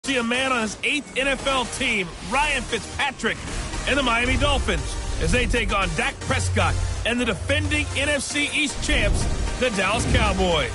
see a man on his 8th NFL team, Ryan Fitzpatrick, and the Miami Dolphins, as they take on Dak Prescott and the defending NFC East champs, the Dallas Cowboys.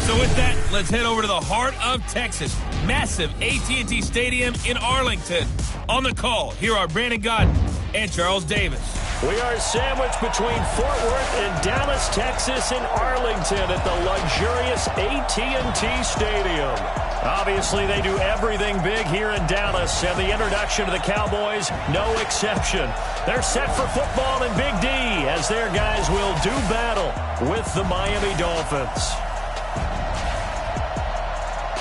So with that, let's head over to the heart of Texas. Massive AT&T Stadium in Arlington. On the call, here are Brandon Godden and Charles Davis. We are sandwiched between Fort Worth and Dallas, Texas, in Arlington at the luxurious AT&T Stadium. Obviously, they do everything big here in Dallas, and the introduction to the Cowboys, no exception. They're set for football in Big D, as their guys will do battle with the Miami Dolphins.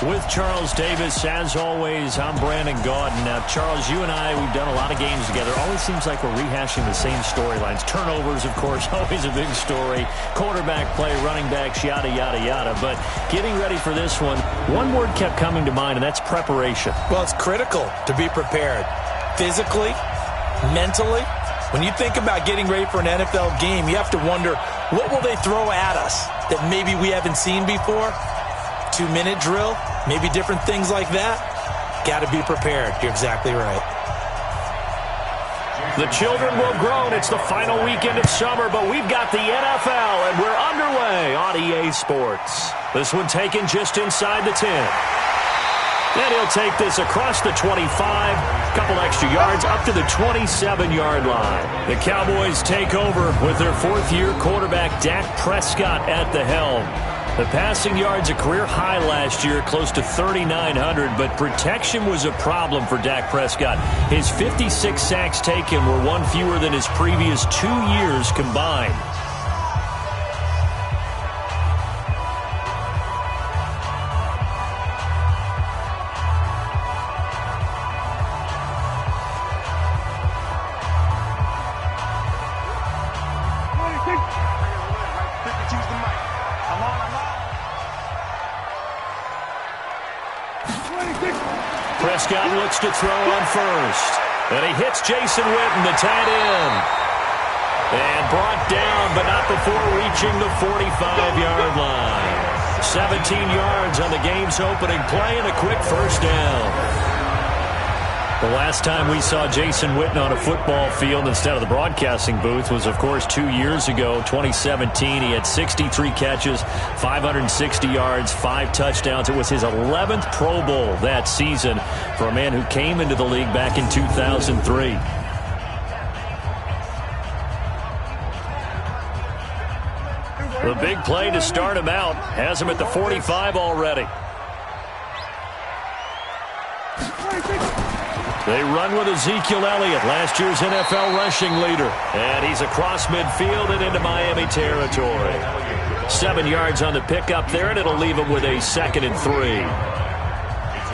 With Charles Davis, as always, I'm Brandon Gaudin. Now, Charles, you and I, we've done a lot of games together. Always seems like we're rehashing the same storylines. Turnovers, of course, always a big story. Quarterback play, running backs, yada, yada, yada. But getting ready for this one word kept coming to mind, and that's preparation. Well, it's critical to be prepared. Physically, mentally. When you think about getting ready for an NFL game, you have to wonder, what will they throw at us that maybe we haven't seen before? 2-minute drill, maybe different things like that. Got to be prepared. You're exactly right. The children will grow, and it's the final weekend of summer, but we've got the NFL, and we're underway on EA Sports. This one taken just inside the 10. And he'll take this across the 25, couple extra yards, up to the 27-yard line. The Cowboys take over with their fourth-year quarterback, Dak Prescott, at the helm. The passing yards, a career high last year, close to 3,900, but protection was a problem for Dak Prescott. His 56 sacks taken were one fewer than his previous 2 years combined. Prescott looks to throw on first. And he hits Jason Witten, the tight end. And brought down, but not before reaching the 45-yard line. 17 yards on the game's opening play and a quick first down. The last time we saw Jason Witten on a football field instead of the broadcasting booth was, of course, 2 years ago, 2017. He had 63 catches, 560 yards, 5 touchdowns. It was his 11th Pro Bowl that season for a man who came into the league back in 2003. The big play to start him out has him at the 45 already. They run with Ezekiel Elliott, last year's NFL rushing leader. And he's across midfield and into Miami territory. 7 yards on the pickup there, and it'll leave him with a 2nd and 3.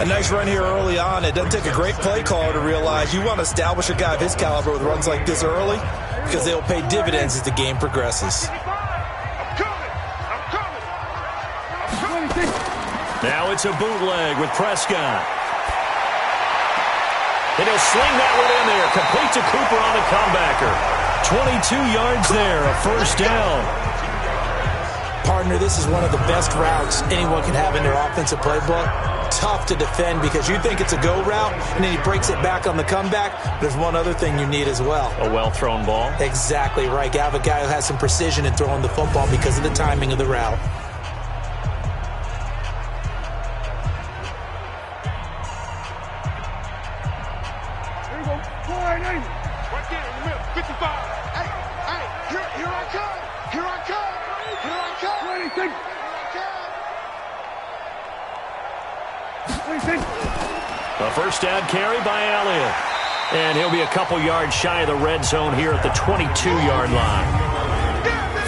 A nice run here early on. It doesn't take a great play caller to realize you want to establish a guy of his caliber with runs like this early because they'll pay dividends as the game progresses. Now it's a bootleg with Prescott. And he'll sling that one in there. Complete to Cooper on the comebacker. 22 yards there, a first down. Partner, this is one of the best routes anyone can have in their offensive playbook. Tough to defend because you think it's a go route, and then he breaks it back on the comeback. There's one other thing you need as well. A well-thrown ball. Exactly right. You have a guy who has some precision in throwing the football because of the timing of the route. A first down carry by Elliott. And he'll be a couple yards shy of the red zone here at the 22-yard line.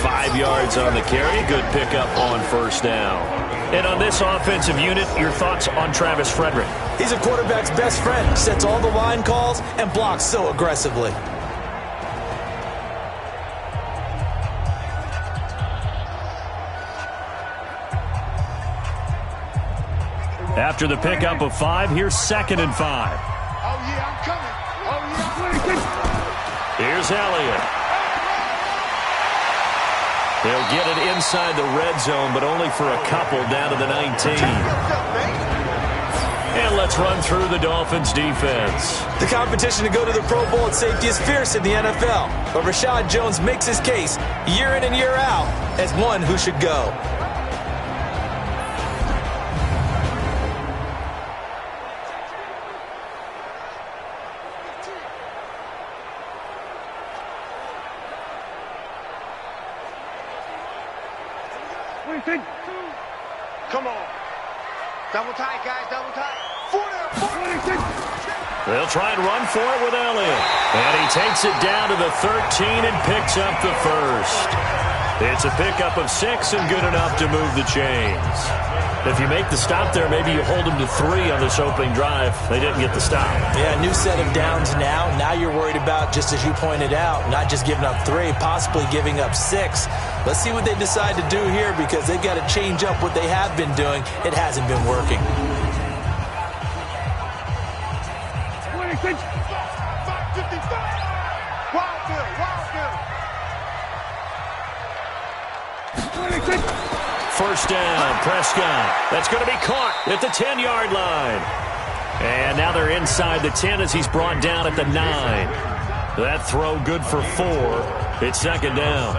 5 yards on the carry. Good pickup on first down. And on this offensive unit, your thoughts on Travis Frederick? He's a quarterback's best friend. Sets all the line calls and blocks so aggressively. After the pickup of 5, here's 2nd and 5. Oh, yeah, I'm coming. Oh, yeah. Here's Elliott. They'll get it inside the red zone, but only for a couple down to the 19. And let's run through the Dolphins' defense. The competition to go to the Pro Bowl at safety is fierce in the NFL, but Rashad Jones makes his case year in and year out as one who should go. Come on. Double tight, guys, double tight. 40. They'll try and run for it with Elliott. And he takes it down to the 13 and picks up the first. It's a pickup of 6 and good enough to move the chains. If you make the stop there, maybe you hold them to 3 on this opening drive. They didn't get the stop. Yeah, new set of downs now. Now you're worried about, just as you pointed out, not just giving up 3, possibly giving up 6. Let's see what they decide to do here because they've got to change up what they have been doing. It hasn't been working. 555. Wild. First down, Prescott. That's going to be caught at the 10-yard line. And now they're inside the 10 as he's brought down at the 9. That throw good for 4. It's second down.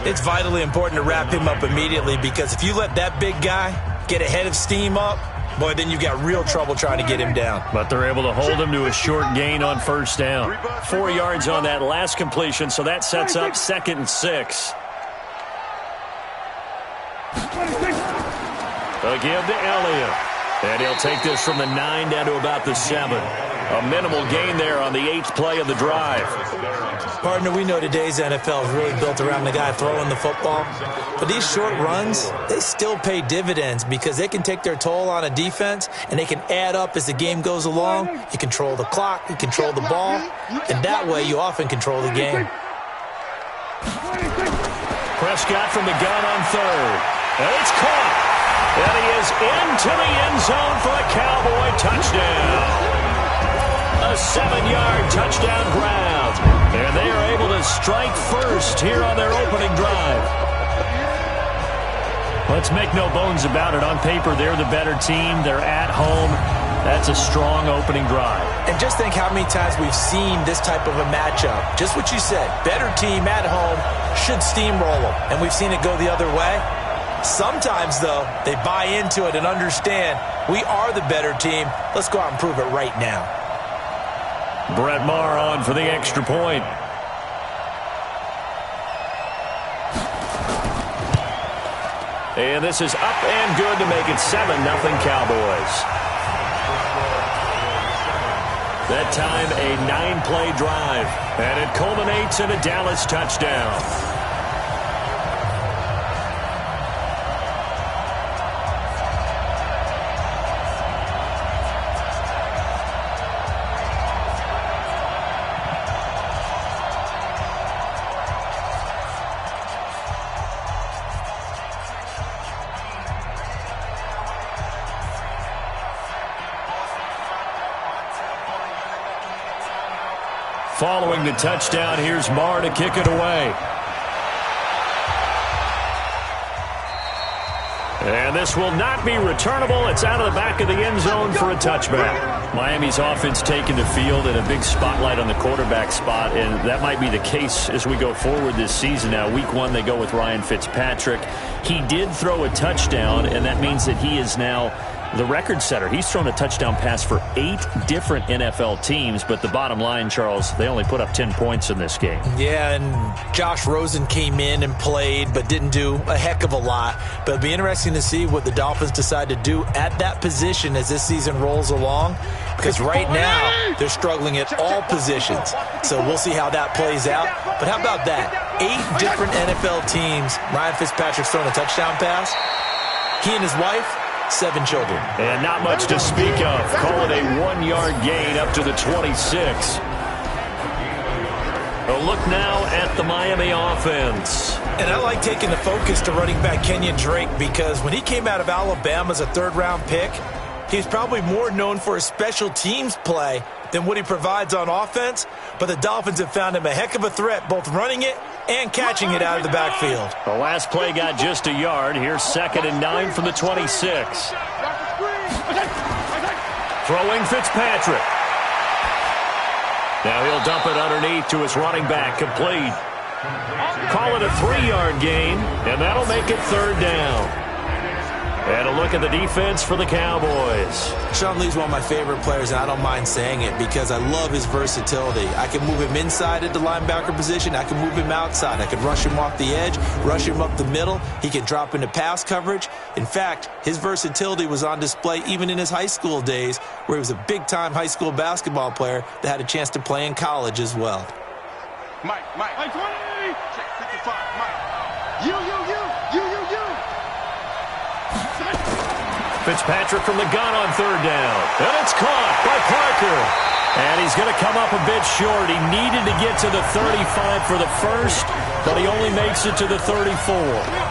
It's vitally important to wrap him up immediately because if you let that big guy get ahead of steam up, boy, then you've got real trouble trying to get him down. But they're able to hold him to a short gain on first down. 4 yards on that last completion, so that sets up 2nd and 6. Again to Elliott. And he'll take this from the 9 down to about the 7. A minimal gain there on the 8th play of the drive. Partner, we know today's NFL is really built around the guy throwing the football. But these short runs, they still pay dividends because they can take their toll on a defense and they can add up as the game goes along. You control the clock, you control the ball, and that way you often control the game. Prescott from the gun on 3rd. And it's caught. And he is into the end zone for a Cowboy touchdown. A 7-yard touchdown grab. And they are able to strike first here on their opening drive. Let's make no bones about it. On paper, they're the better team. They're at home. That's a strong opening drive. And just think how many times we've seen this type of a matchup. Just what you said. Better team at home should steamroll them. And we've seen it go the other way. Sometimes, though, they buy into it and understand we are the better team. Let's go out and prove it right now. Brett Maher on for the extra point. And this is up and good to make it 7-0 Cowboys. That time a 9-play drive. And it culminates in a Dallas touchdown. Following the touchdown, here's Maher to kick it away. And this will not be returnable. It's out of the back of the end zone for a touchback. Miami's offense taking the field and a big spotlight on the quarterback spot, and that might be the case as we go forward this season. Now, week 1, they go with Ryan Fitzpatrick. He did throw a touchdown, and that means that he is now the record setter. He's thrown a touchdown pass for 8 different NFL teams, but the bottom line, Charles, they only put up 10 points in this game. Yeah, and Josh Rosen came in and played, but didn't do a heck of a lot. But it'll be interesting to see what the Dolphins decide to do at that position as this season rolls along, because right now they're struggling at all positions. So we'll see how that plays out. But how about that? 8 different NFL teams. Ryan Fitzpatrick's thrown a touchdown pass. He and his wife, 7 children. And not much to speak of. Call it a 1-yard gain up to the 26. A look now at the Miami offense. And I like taking the focus to running back Kenyon Drake because when he came out of Alabama as a 3rd-round pick, he's probably more known for his special teams play than what he provides on offense. But the Dolphins have found him a heck of a threat, both running it and catching it out of the backfield. The last play got just a yard. Here's 2nd and 9 from the 26. Throwing Fitzpatrick. Now he'll dump it underneath to his running back, complete. Call it a 3-yard gain, and that'll make it 3rd down. And a look at the defense for the Cowboys. Sean Lee's one of my favorite players, and I don't mind saying it because I love his versatility. I can move him inside at the linebacker position. I can move him outside. I can rush him off the edge, rush him up the middle. He can drop into pass coverage. In fact, his versatility was on display even in his high school days, where he was a big-time high school basketball player that had a chance to play in college as well. Mike, 20! Check 55, Mike. You. Fitzpatrick from the gun on 3rd down. And it's caught by Parker. And he's going to come up a bit short. He needed to get to the 35 for the first, but he only makes it to the 34.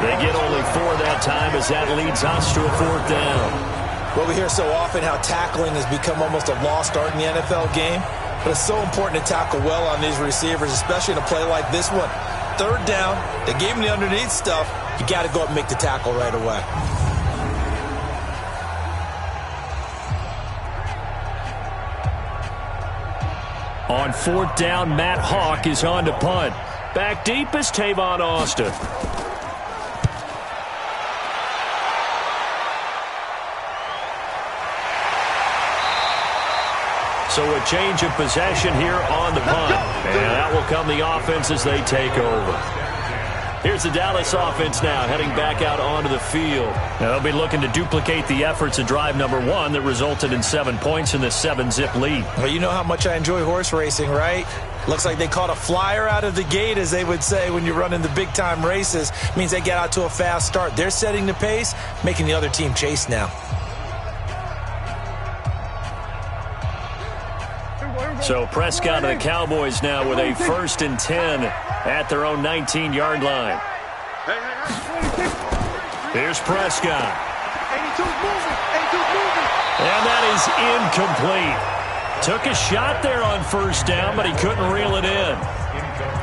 They get only 4 that time as that leads us to a 4th down. Well, we hear so often how tackling has become almost a lost art in the NFL game, but it's so important to tackle well on these receivers, especially in a play like this one. 3rd down, they gave him the underneath stuff. You got to go up and make the tackle right away. On 4th down, Matt Hawk is on to punt. Back deep is Tavon Austin. So a change of possession here on the punt. And that will come the offense as they take over. Here's the Dallas offense now, heading back out onto the field. Now they'll be looking to duplicate the efforts of drive number 1 that resulted in 7 points in the 7-zip lead. Well, you know how much I enjoy horse racing, right? Looks like they caught a flyer out of the gate, as they would say when you're running the big-time races. Means they get out to a fast start. They're setting the pace, making the other team chase now. So Prescott and the Cowboys now with a 1st and 10 at their own 19-yard line. Here's Prescott. And that is incomplete. Took a shot there on 1st down, but he couldn't reel it in.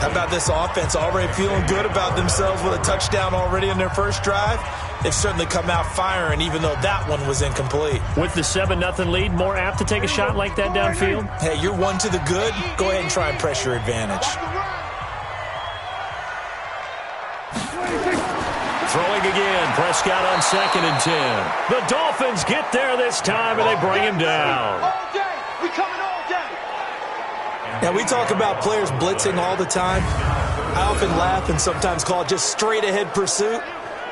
How about this offense already feeling good about themselves with a touchdown already in their first drive? They've certainly come out firing, even though that one was incomplete. With the 7-0 lead, more apt to take a shot like that downfield? Hey, you're 1 to the good. Go ahead and try and press your advantage. Throwing again, Prescott on 2nd and 10. The Dolphins get there this time, and they bring him down. All day. We coming all day. Now, we talk about players blitzing all the time. I often laugh and sometimes call it just straight-ahead pursuit.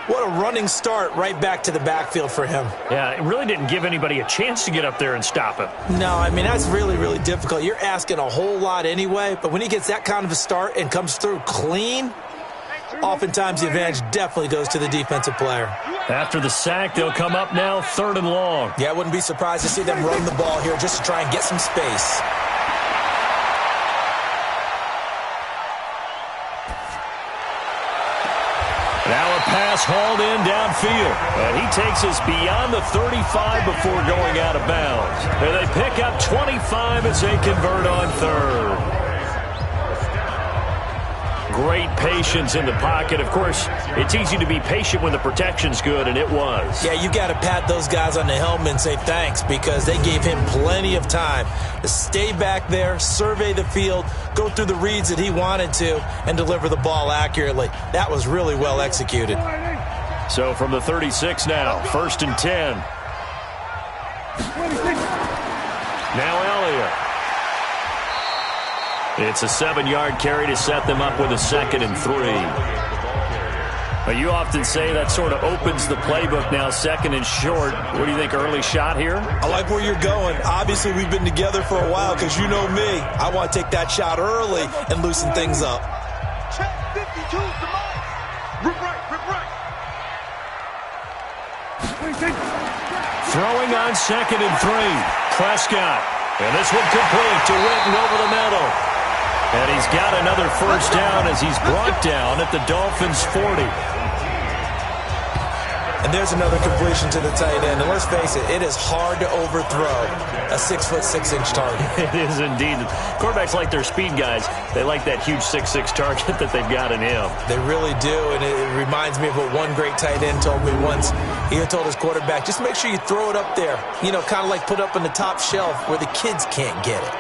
What a running start right back to the backfield for him. Yeah, it really didn't give anybody a chance to get up there and stop him. No, I mean, that's really, really difficult. You're asking a whole lot anyway, but when he gets that kind of a start and comes through clean, oftentimes the advantage definitely goes to the defensive player. After the sack, they'll come up now 3rd and long. Yeah, I wouldn't be surprised to see them run the ball here just to try and get some space. Now a pass hauled in downfield. And he takes us beyond the 35 before going out of bounds. And they pick up 25 as they convert on 3rd. Great patience in the pocket. Of course, it's easy to be patient when the protection's good, and it was. Yeah, you got to pat those guys on the helmet and say thanks because they gave him plenty of time to stay back there, survey the field, go through the reads that he wanted to, and deliver the ball accurately. That was really well executed. So from the 36 now, 1st and 10. Now Elliott. It's a 7-yard carry to set them up with a 2nd and 3. Now, you often say that sort of opens the playbook now, 2nd and short. What do you think, early shot here? I like where you're going. Obviously, we've been together for a while because you know me. I want to take that shot early and loosen things up. Check 52 to Mike. Rip right. Throwing on 2nd and 3. Prescott. And this one complete to Witten over the middle. And he's got another 1st down as he's brought down at the Dolphins' 40. And there's another completion to the tight end. And let's face it, it is hard to overthrow a 6'6" target. It is indeed. Quarterbacks like their speed guys. They like that huge 6'6" target that they've got in him. They really do, and it reminds me of what one great tight end told me once. He had told his quarterback, just make sure you throw it up there. You know, kind of like put up on the top shelf where the kids can't get it.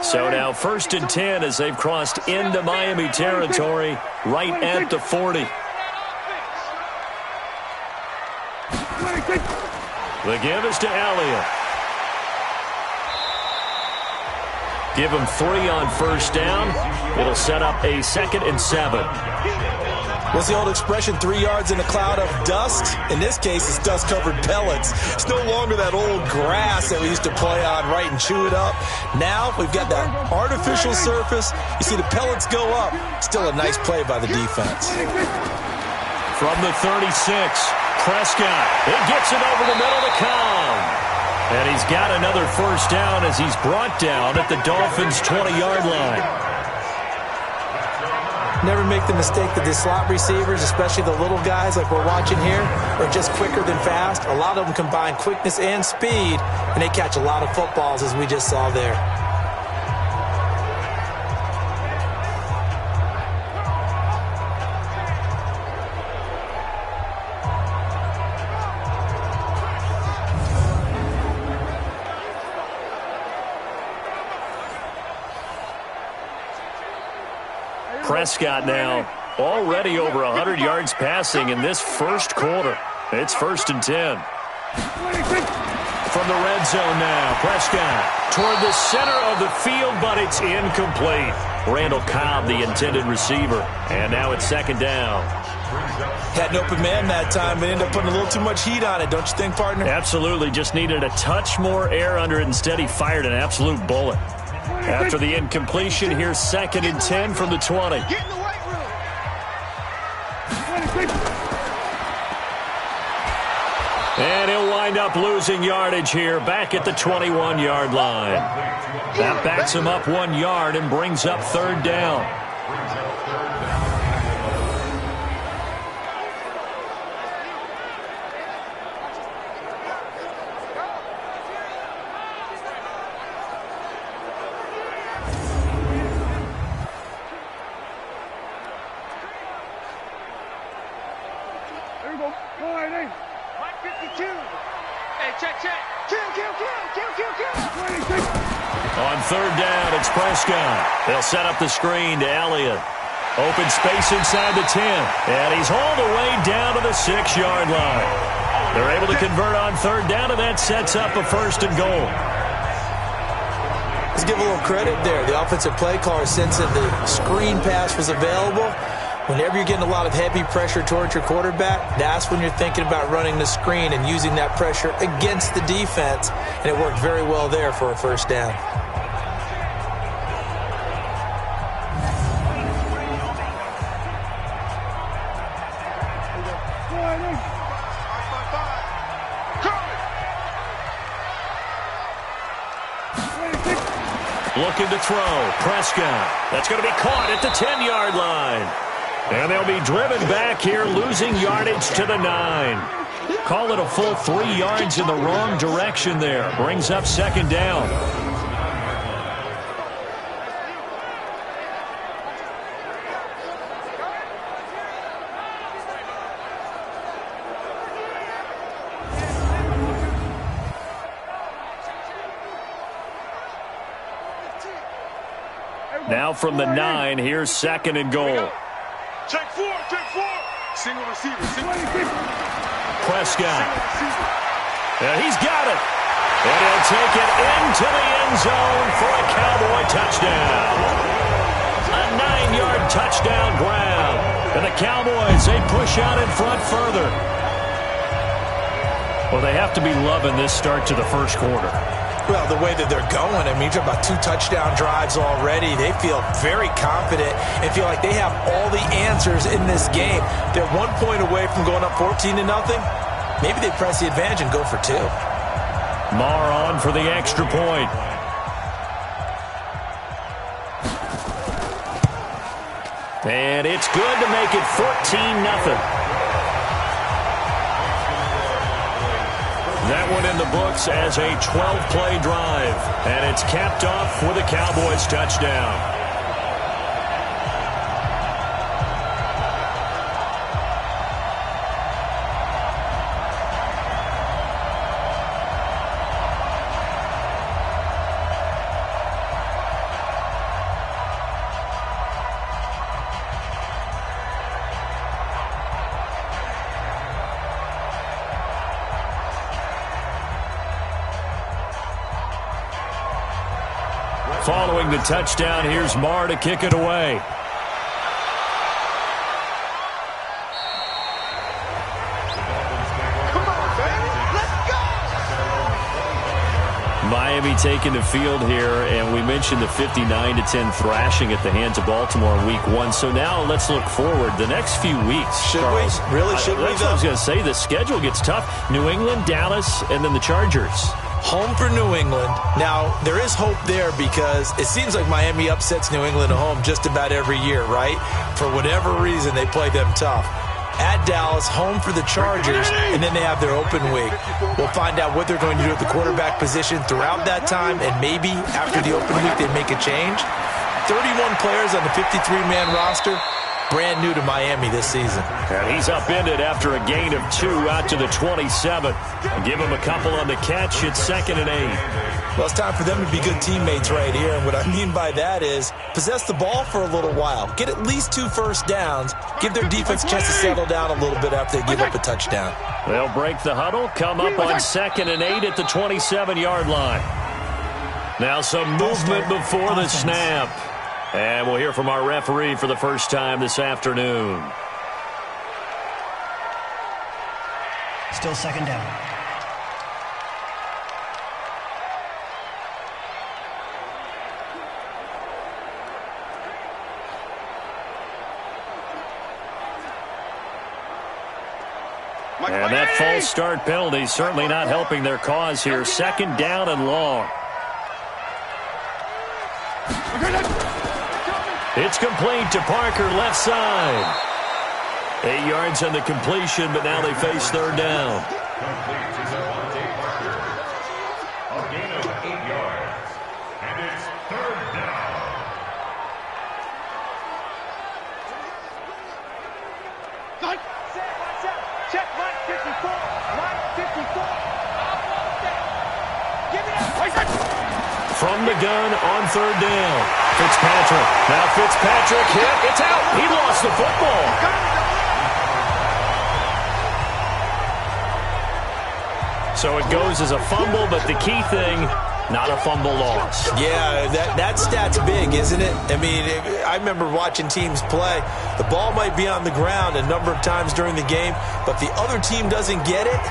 So now 1st and 10 as they've crossed into Miami territory right at the 40. The give is to Elliott. Give him 3 on 1st down. It'll set up a 2nd and 7. What's the old expression, 3 yards in a cloud of dust? In this case, it's dust-covered pellets. It's no longer that old grass that we used to play on, right, and chew it up. Now we've got that artificial surface. You see the pellets go up. Still a nice play by the defense. From the 36, Prescott. He gets it over the middle to Cobb. And he's got another 1st down as he's brought down at the Dolphins' 20-yard line. Never make the mistake that the slot receivers, especially the little guys like we're watching here, are just quicker than fast. A lot of them combine quickness and speed, and they catch a lot of footballs, as we just saw there. Prescott now already over 100 yards passing in this first quarter. It's 1st and 10. From the red zone now, Prescott toward the center of the field, but it's incomplete. Randall Cobb, the intended receiver. And now it's 2nd down. Had an open man that time, but ended up putting a little too much heat on it, don't you think, partner? Absolutely. Just needed a touch more air under it. Instead, he fired an absolute bullet. After the incompletion, here's 2nd and 10 from the 20. Get in the weight room. And he'll wind up losing yardage here back at the 21-yard line. That backs him up 1 yard and brings up 3rd down. On 3rd down, it's Prescott. They'll set up the screen to Elliott. Open space inside the 10. And he's hauled away down to the 6-yard line. They're able to convert on 3rd down, and that sets up a 1st and goal. Let's give a little credit there. The offensive play caller, since the screen pass was available, whenever you're getting a lot of heavy pressure towards your quarterback, that's when you're thinking about running the screen and using that pressure against the defense. And it worked very well there for a 1st down. Looking to throw. Prescott. That's going to be caught at the 10-yard line. And they'll be driven back here, losing yardage to the 9. Call it a full 3 yards in the wrong direction there. Brings up 2nd down. Now from the 9, here's 2nd and goal. Check 4. Single receiver. Prescott. And he's got it. And he'll take it into the end zone for a Cowboy touchdown. A 9-yard touchdown grab. And the Cowboys, they push out in front further. Well, they have to be loving this start to the first quarter. Well, the way that they're going, I mean, you're talking about 2 touchdown drives already. They feel very confident and feel like they have all the answers in this game. They're 1 point away from going up 14-0. Maybe they press the advantage and go for 2. Maher on for the extra point. And it's good to make it 14-0. That one in the books as a 12-play drive. And it's capped off with a Cowboys touchdown. Following the touchdown, here's Marr to kick it away. Come on, baby. Let's go. Miami taking the field here, and we mentioned the 59-10 thrashing at the hands of Baltimore in Week 1. So now let's look forward. The next few weeks, Should Charles, we? Really, should we? That's what I was going to say. The schedule gets tough. New England, Dallas, and then the Chargers. Home for New England. Now, there is hope there because it seems like Miami upsets New England at home just about every year, right? For whatever reason, they play them tough. At Dallas, home for the Chargers, and then they have their open week. We'll find out what they're going to do at the quarterback position throughout that time, and maybe after the open week they make a change. 31 players on the 53-man roster. Brand new to Miami this season. And he's upended after a gain of 2 out to the 27. Give him a couple on the catch. It's 2nd and 8. Well, it's time for them to be good teammates right here. And what I mean by that is possess the ball for a little while. Get at least 2 first downs. Give their defense a chance to settle down a little bit after they give up a touchdown. They'll break the huddle. Come up on 2nd and 8 at the 27-yard line. Now some movement before the snap. And we'll hear from our referee for the first time this afternoon. Still 2nd down. And that false start penalty certainly not helping their cause here. 2nd down and long. It's complete to Parker, left side. 8 yards on the completion, but now they face 3rd down. A gain of 8 yards. And it's 3rd down. Check, Mike 54. Mike 54. Give it up. From the gun on 3rd down. Fitzpatrick. Now Fitzpatrick hit. It's out. He lost the football. So it goes as a fumble, but the key thing, not a fumble loss. Yeah, that stat's big, isn't it? I mean, I remember watching teams play. The ball might be on the ground a number of times during the game, but the other team doesn't get it.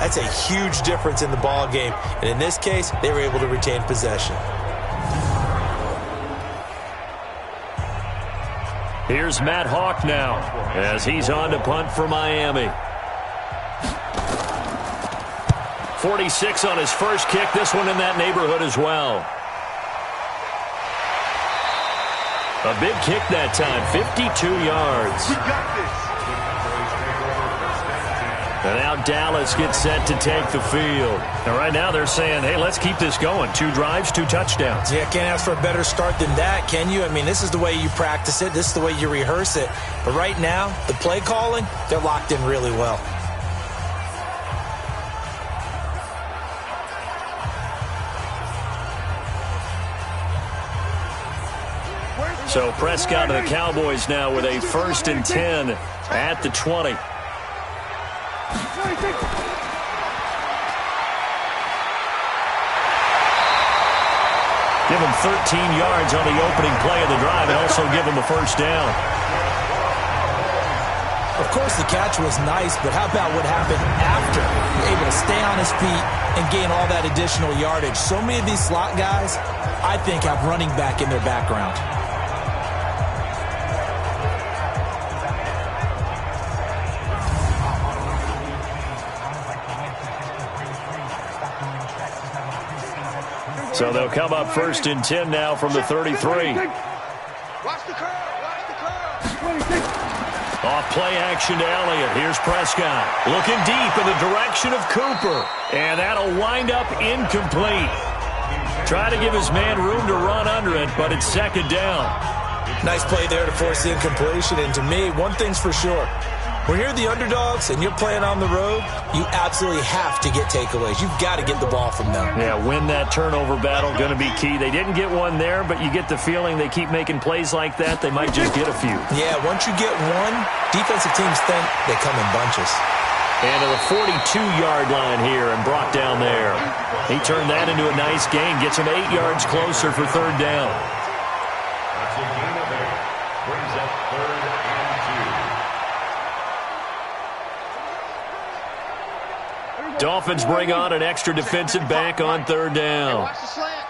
That's a huge difference in the ball game. And in this case, they were able to retain possession. Here's Matt Hawk now as he's on to punt for Miami. 46 on his first kick. This one in that neighborhood as well. A big kick that time, 52 yards. We got this. And now Dallas gets set to take the field. And right now they're saying, hey, let's keep this going. 2 drives, 2 touchdowns. Yeah, can't ask for a better start than that, can you? I mean, this is the way you practice it. This is the way you rehearse it. But right now, the play calling, they're locked in really well. So Prescott and the Cowboys now with a 1st and 10 at the 20. Give him 13 yards on the opening play of the drive and also give him a 1st down. Of course, the catch was nice, but how about what happened after? Able to stay on his feet and gain all that additional yardage. So many of these slot guys, I think, have running back in their background. So they'll come up 1st and 10 now from the 33. Watch the curl. Watch the curl. Off play action to Elliott. Here's Prescott. Looking deep in the direction of Cooper. And that'll wind up incomplete. Try to give his man room to run under it, but it's second down. Nice play there to force the incompletion. And to me, one thing's for sure. When you're the underdogs and you're playing on the road, you absolutely have to get takeaways. You've got to get the ball from them. Yeah, win that turnover battle, going to be key. They didn't get one there, but you get the feeling they keep making plays like that, they might just get a few. Yeah, once you get one, defensive teams think they come in bunches. And to the 42-yard line here and brought down there. He turned that into a nice gain, gets him 8 yards closer for third down. That's a gain of 8. Brings up 3rd and 2. Dolphins bring on an extra defensive back on third down. Watch the slant.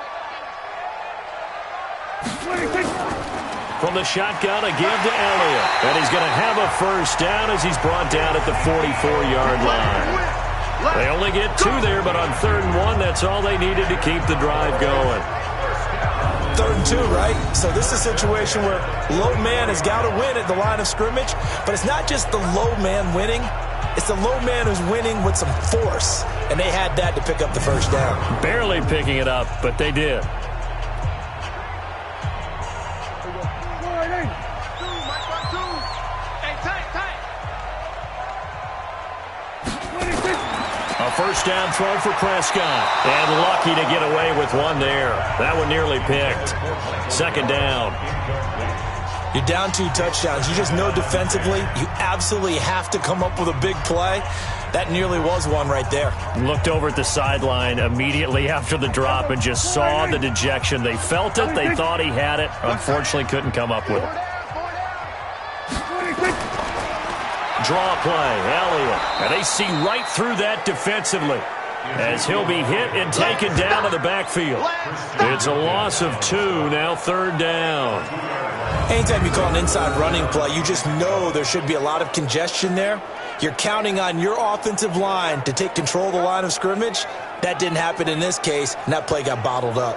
From the shotgun, a give to Elliott. And he's going to have a first down as he's brought down at the 44-yard line. They only get 2 there, but on 3rd and 1, that's all they needed to keep the drive going. 3rd and 2, right? So this is a situation where low man has got to win at the line of scrimmage, but it's not just the low man winning. It's the low man who's winning with some force, and they had that to pick up the first down. Barely picking it up, but they did. A first down throw for Prescott. And lucky to get away with one there. That one nearly picked. Second down. You're down 2 touchdowns. You just know defensively you absolutely have to come up with a big play. That nearly was one right there. Looked over at the sideline immediately after the drop and just saw the dejection. They felt it. They thought he had it. Unfortunately, couldn't come up with it. Draw play, Elliott. And they see right through that defensively as he'll be hit and taken down to the backfield. It's a loss of 2, now 3rd down. Anytime you call an inside running play, you just know there should be a lot of congestion there. You're counting on your offensive line to take control of the line of scrimmage. That didn't happen in this case, and that play got bottled up.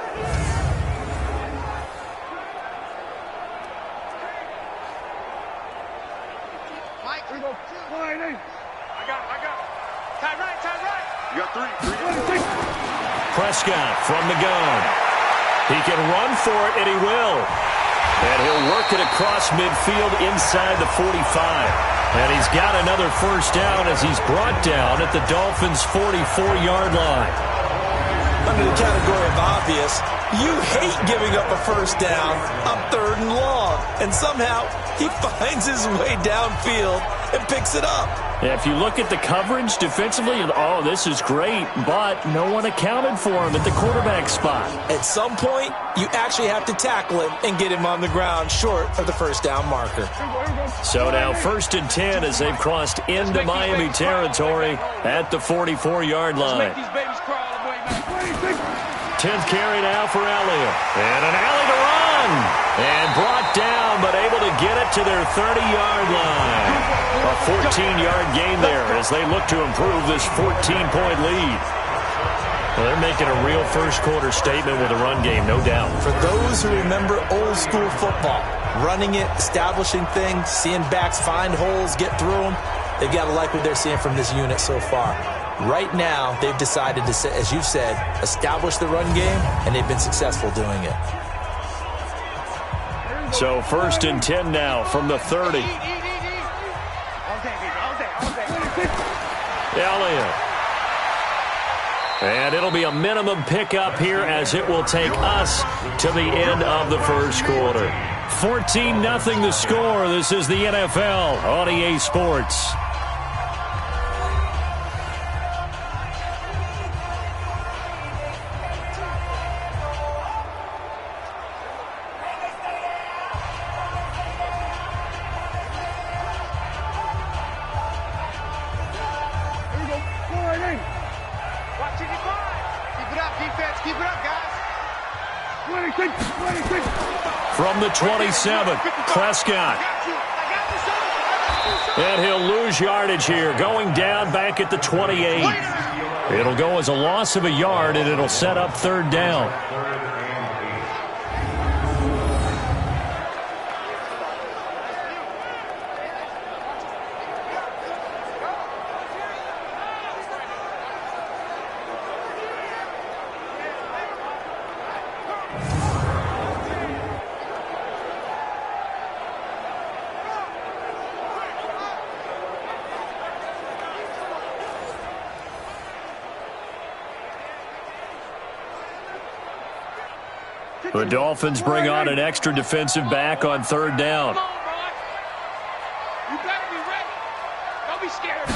Prescott from the gun. He can run for it, and he will. And he'll work it across midfield inside the 45. And he's got another first down as he's brought down at the Dolphins' 44-yard line. Under the category of obvious, you hate giving up a first down on 3rd and long. And somehow he finds his way downfield and picks it up. Yeah, if you look at the coverage defensively, oh, this is great, but no one accounted for him at the quarterback spot. At some point, you actually have to tackle him and get him on the ground short of the first down marker. So now 1st and 10 as they've crossed into Miami territory at the 44-yard line. 10th carry now for Elliott. And an alley to run. And brought down, but able to get it to their 30-yard line. A 14-yard gain there as they look to improve this 14-point lead. Well, they're making a real first-quarter statement with a run game, no doubt. For those who remember old-school football, running it, establishing things, seeing backs find holes, get through them, they've got to like what they're seeing from this unit so far. Right now, they've decided to, as you said, establish the run game, and they've been successful doing it. So 1st and 10 now from the 30. Elliott. And it'll be a minimum pickup here as it will take us to the end of the first quarter. 14-0 the score. This is the NFL on EA Sports. From the 27, Prescott. And he'll lose yardage here, going down back at the 28. It'll go as a loss of a yard, and it'll set up 3rd down. The Dolphins bring on an extra defensive back on third down. You better be ready. Don't be scared.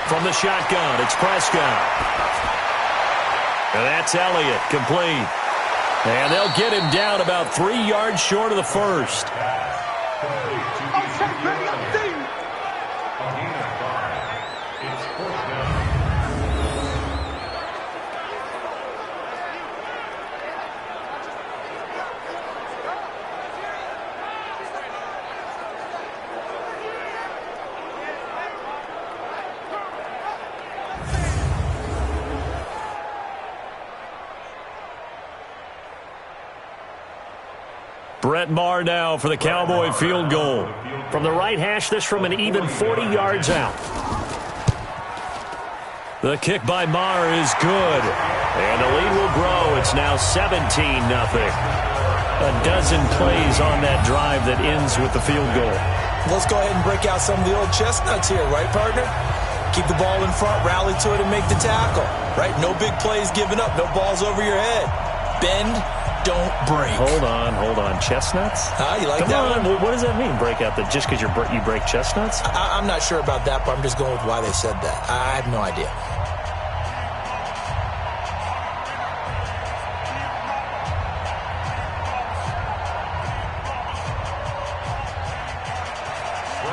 From the shotgun, it's Prescott. And that's Elliott, complete. And they'll get him down about 3 yards short of the first. Brett Maher now for the Cowboy field goal. From the right hash, this from an even 40 yards out. The kick by Maher is good. And the lead will grow. It's now 17-0. A dozen plays on that drive that ends with the field goal. Let's go ahead and break out some of the old chestnuts here, right, partner? Keep the ball in front, rally to it, and make the tackle. Right? No big plays given up. No balls over your head. Bend. Don't break. Hold on. Chestnuts? You like that one? What does that mean, break out? That just because you break chestnuts? I'm not sure about that, but I'm just going with why they said that. I have no idea.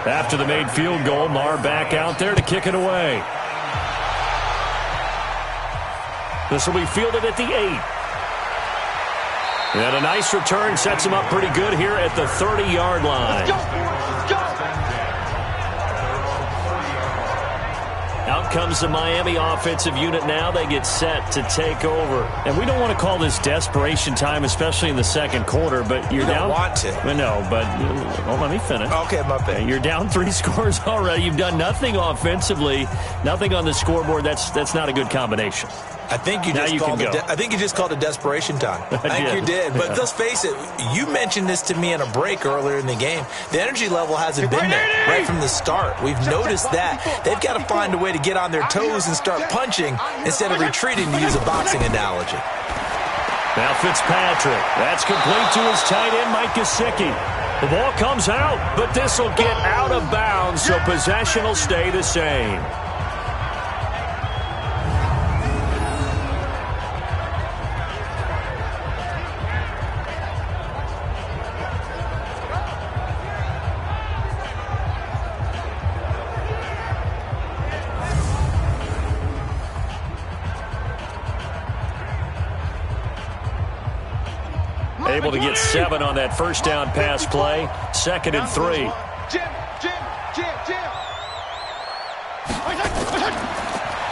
After the made field goal, Maher back out there to kick it away. This will be fielded at the 8. And a nice return sets him up pretty good here at the 30-yard line. Let's go. Out comes the Miami offensive unit now. They get set to take over. And we don't want to call this desperation time, especially in the second quarter, but you're down. You don't want to. No, but let me finish. Okay, my bad. You're down 3 scores already. You've done nothing offensively, nothing on the scoreboard. That's not a good combination. I think you just called it desperation time. I think you did. But let's face it, you mentioned this to me in a break earlier in the game. The energy level hasn't been there right from the start. We've noticed that. They've got to find a way to get on their toes and start punching instead of retreating, to use a boxing analogy. Now Fitzpatrick. That's complete to his tight end, Mike Gesicki. The ball comes out, but this will get out of bounds, so possession will stay the same. Able to get 7 on that first down pass play. 2nd and 3.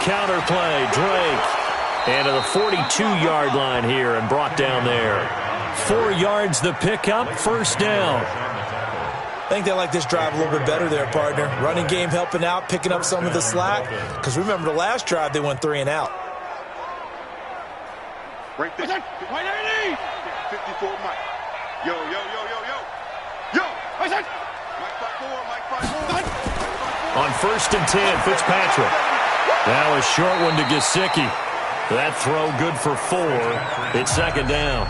Counter play, Drake. And to the 42-yard line here and brought down there. 4 yards the pickup, first down. I think they like this drive a little bit better there, partner. Running game helping out, picking up some of the slack. Because remember the last drive, they went 3 and out. Right there. 54 Mike. Yo. Mike 5-4. On 1st and 10, Fitzpatrick. Now a short one to Gesicki. That throw good for 4. It's 2nd down.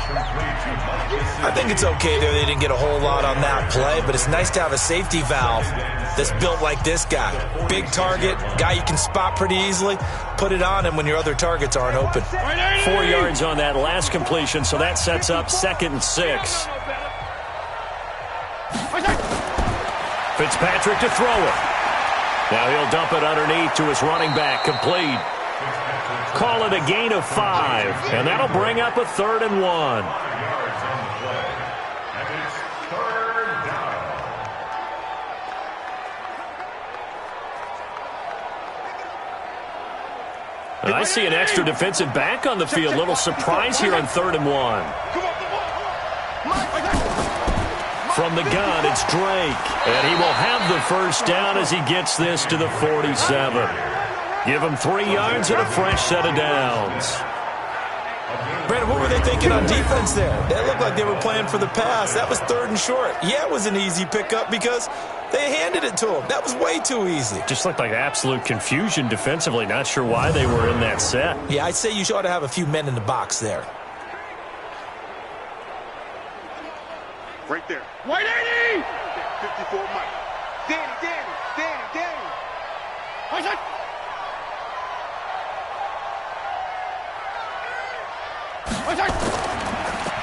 I think it's okay there. They didn't get a whole lot on that play, but it's nice to have a safety valve that's built like this guy. Big target, guy you can spot pretty easily. Put it on him when your other targets aren't open. 4 yards on that last completion, so that sets up 2nd and 6. Fitzpatrick to throw it. Now he'll dump it underneath to his running back, complete. Call it a gain of 5, and that'll bring up a 3rd and 1. And I see an extra defensive back on the field. Little surprise here on 3rd and 1. From the gun, it's Drake. And he will have the first down as he gets this to the 47. Give him 3 yards and a fresh set of downs. Brandon, what were they thinking on defense there? That looked like they were playing for the pass. That was 3rd and short. Yeah, it was an easy pickup because they handed it to him. That was way too easy. Just looked like absolute confusion defensively. Not sure why they were in that set. Yeah, I'd say you ought to have a few men in the box there. Right there. 180! 54 Mike. Danny. Push it! Push it!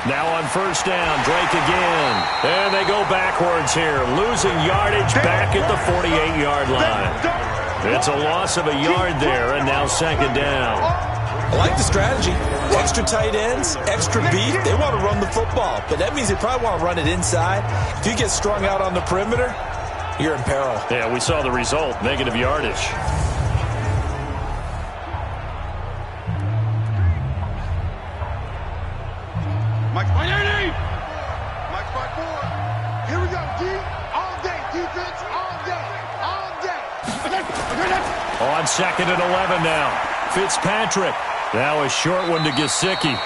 Now on first down, Drake again. And they go backwards here, losing yardage back at the 48-yard line. It's a loss of a yard there, and now second down. I like the strategy. Extra tight ends, extra beef. They want to run the football, but that means they probably want to run it inside. If you get strung out on the perimeter, you're in peril. Yeah, we saw the result, negative yardage. Mike 180! Mike 5-4. Here we go, D. All day. Defense all day. On second and 11 now. Fitzpatrick. Now a short one to Gesicki.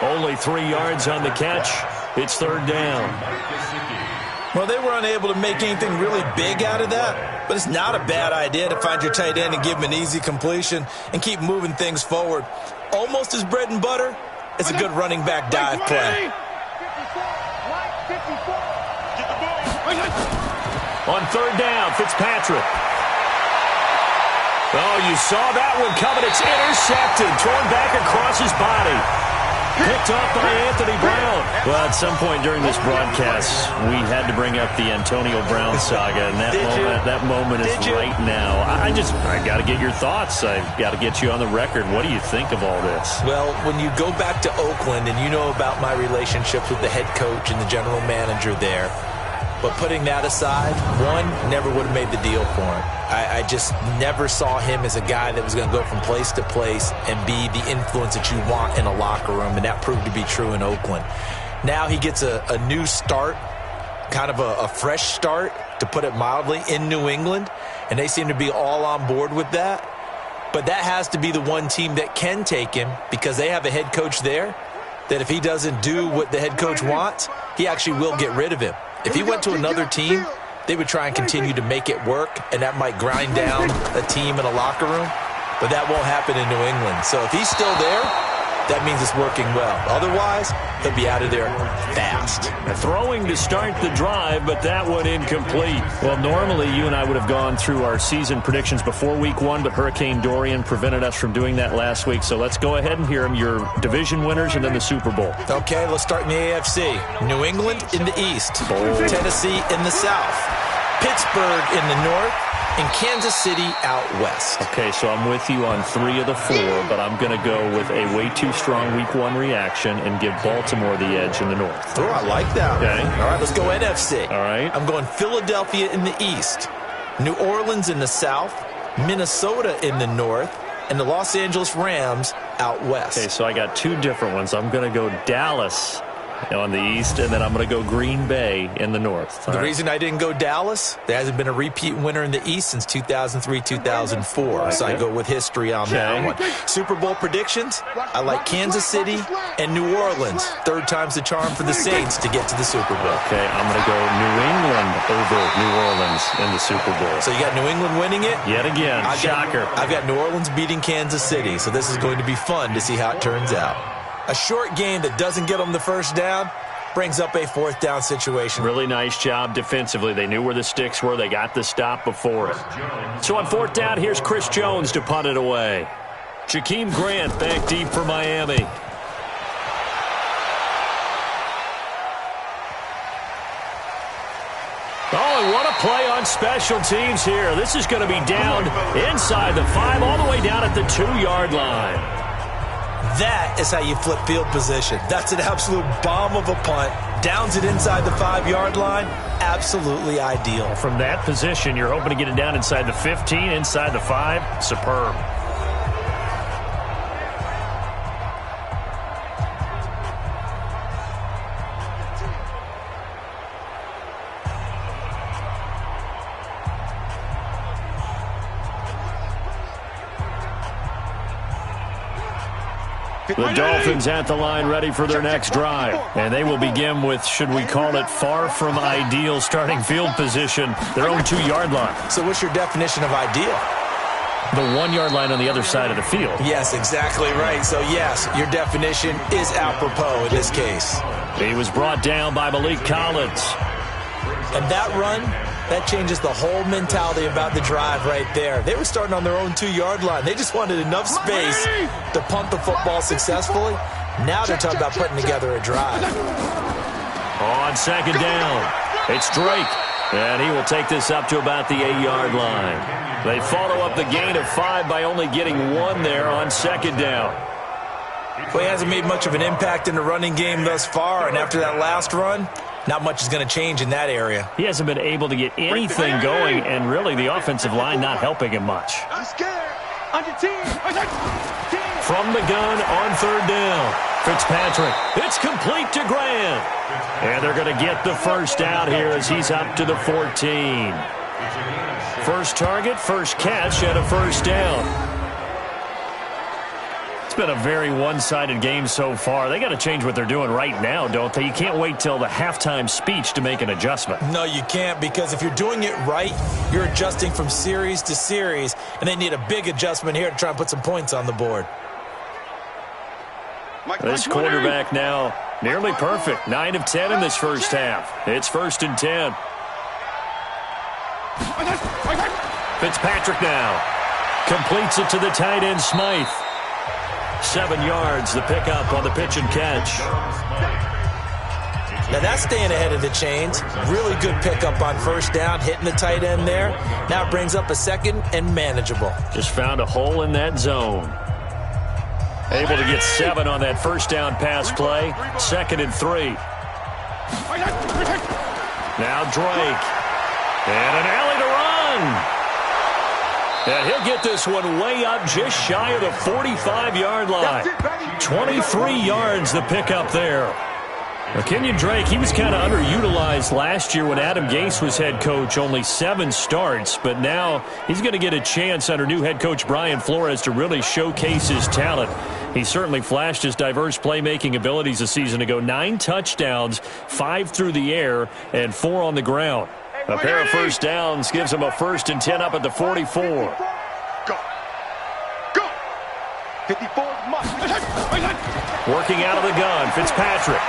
Only 3 yards on the catch. It's third down. Well, they were unable to make anything really big out of that, but it's not a bad idea to find your tight end and give him an easy completion and keep moving things forward. Almost his bread and butter. It's a good running back dive play. On third down, Fitzpatrick. Oh, you saw that one coming. It's intercepted, thrown back across his body. Picked up by Anthony Brown. Well, at some point during this broadcast, we had to bring up the Antonio Brown saga, and that moment is right now. I got to get your thoughts. I've got to get you on the record. What do you think of all this? Well, when you go back to Oakland, and you know about my relationships with the head coach and the general manager there, but putting that aside, one, never would have made the deal for him. I just never saw him as a guy that was going to go from place to place and be the influence that you want in a locker room, and that proved to be true in Oakland. Now he gets a new start, kind of a fresh start, to put it mildly, in New England, and they seem to be all on board with that. But that has to be the one team that can take him, because they have a head coach there that if he doesn't do what the head coach wants, he actually will get rid of him. If he went to another team, they would try and continue to make it work, and that might grind down a team in a locker room, but that won't happen in New England. So if he's still there, that means it's working well. Otherwise, he'll be out of there fast. Throwing to start the drive, but that one incomplete. Well, normally you and I would have gone through our season predictions before week 1, but Hurricane Dorian prevented us from doing that last week. So let's go ahead and hear them, your division winners and then the Super Bowl. Okay, let's start in the AFC. New England in the East. Tennessee in the South. Pittsburgh in the North. And Kansas City out west. Okay, so I'm with you on 3 of the 4, but I'm going to go with a way too strong week 1 reaction and give Baltimore the edge in the North. Oh, I like that. Okay. All right, let's go NFC. All right. I'm going Philadelphia in the East, New Orleans in the South, Minnesota in the North, and the Los Angeles Rams out west. Okay, so I got 2 different ones. I'm going to go Dallas on the East, and then I'm going to go Green Bay in the North. The reason I didn't go Dallas, there hasn't been a repeat winner in the East since 2003-2004, so I go with history on that one. Super Bowl predictions, I like Kansas City and New Orleans. 3rd time's the charm for the Saints to get to the Super Bowl. Okay, I'm going to go New England over New Orleans in the Super Bowl. So you got New England winning it? Yet again, shocker. I've got New Orleans beating Kansas City, so this is going to be fun to see how it turns out. A short game that doesn't get them the first down brings up a 4th down situation. Really nice job defensively. They knew where the sticks were. They got the stop before it. So on 4th down, here's Chris Jones to punt it away. Jakeem Grant back deep for Miami. Oh, and what a play on special teams here. This is going to be down inside the 5, all the way down at the 2-yard line. That is how you flip field position. That's an absolute bomb of a punt. Downs it inside the 5-yard line. Absolutely ideal. From that position, you're hoping to get it down inside the 15, inside the 5. Superb. The Dolphins at the line ready for their next drive. And they will begin with, should we call it, far from ideal starting field position, their own 2-yard line. So what's your definition of ideal? The 1-yard line on the other side of the field. Yes, exactly right. So yes, your definition is apropos in this case. He was brought down by Malik Collins. And that run, that changes the whole mentality about the drive right there. They were starting on their own 2-yard line. They just wanted enough space to pump the football successfully. Now they're talking about putting together a drive. On second down, it's Drake. And he will take this up to about the 8-yard line. They follow up the gain of 5 by only getting 1 there on second down. Well, he hasn't made much of an impact in the running game thus far, and after that last run, not much is going to change in that area. He hasn't been able to get anything going, and really the offensive line not helping him much. From the gun on third down, Fitzpatrick. It's complete to Grant. And they're going to get the first out here as he's up to the 14. First target, first catch, and a first down. It's been a very one-sided game so far. They got to change what they're doing right now, don't they? You can't wait till the halftime speech to make an adjustment. No, you can't, because if you're doing it right, you're adjusting from series to series, and they need a big adjustment here to try and put some points on the board. This quarterback now nearly perfect. 9 of 10 in this first half. It's 1st and 10. Fitzpatrick now completes it to the tight end Smythe. 7 yards, the pickup on the pitch and catch. Now that's staying ahead of the chains. Really good pickup on first down, hitting the tight end there. Now it brings up a second and manageable. Just found a hole in that zone. Able to get 7 on that first down pass play. 2nd and 3. Now Drake. And an alley to run. And he'll get this one way up just shy of the 45-yard line. 23 yards the pickup there. Now, Kenyon Drake, he was kind of underutilized last year when Adam Gase was head coach. Only 7 starts, but now he's going to get a chance under new head coach Brian Flores to really showcase his talent. He certainly flashed his diverse playmaking abilities a season ago. 9 touchdowns, 5 through the air, and 4 on the ground. A pair of first downs gives him a 1st and 10 up at the 44. Go. 54 must. Working out of the gun, Fitzpatrick.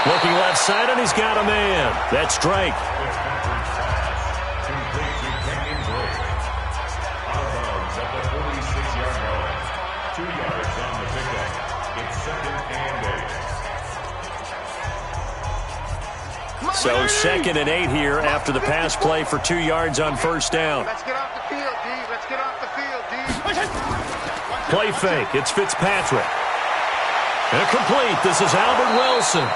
Looking left side, and he's got a man. That's Drake. So 2nd and 8 here after the pass play for 2 yards on first down. Let's get off the field, D. Let's get off the field, D. Play fake. It's Fitzpatrick. And complete. This is Albert Wilson.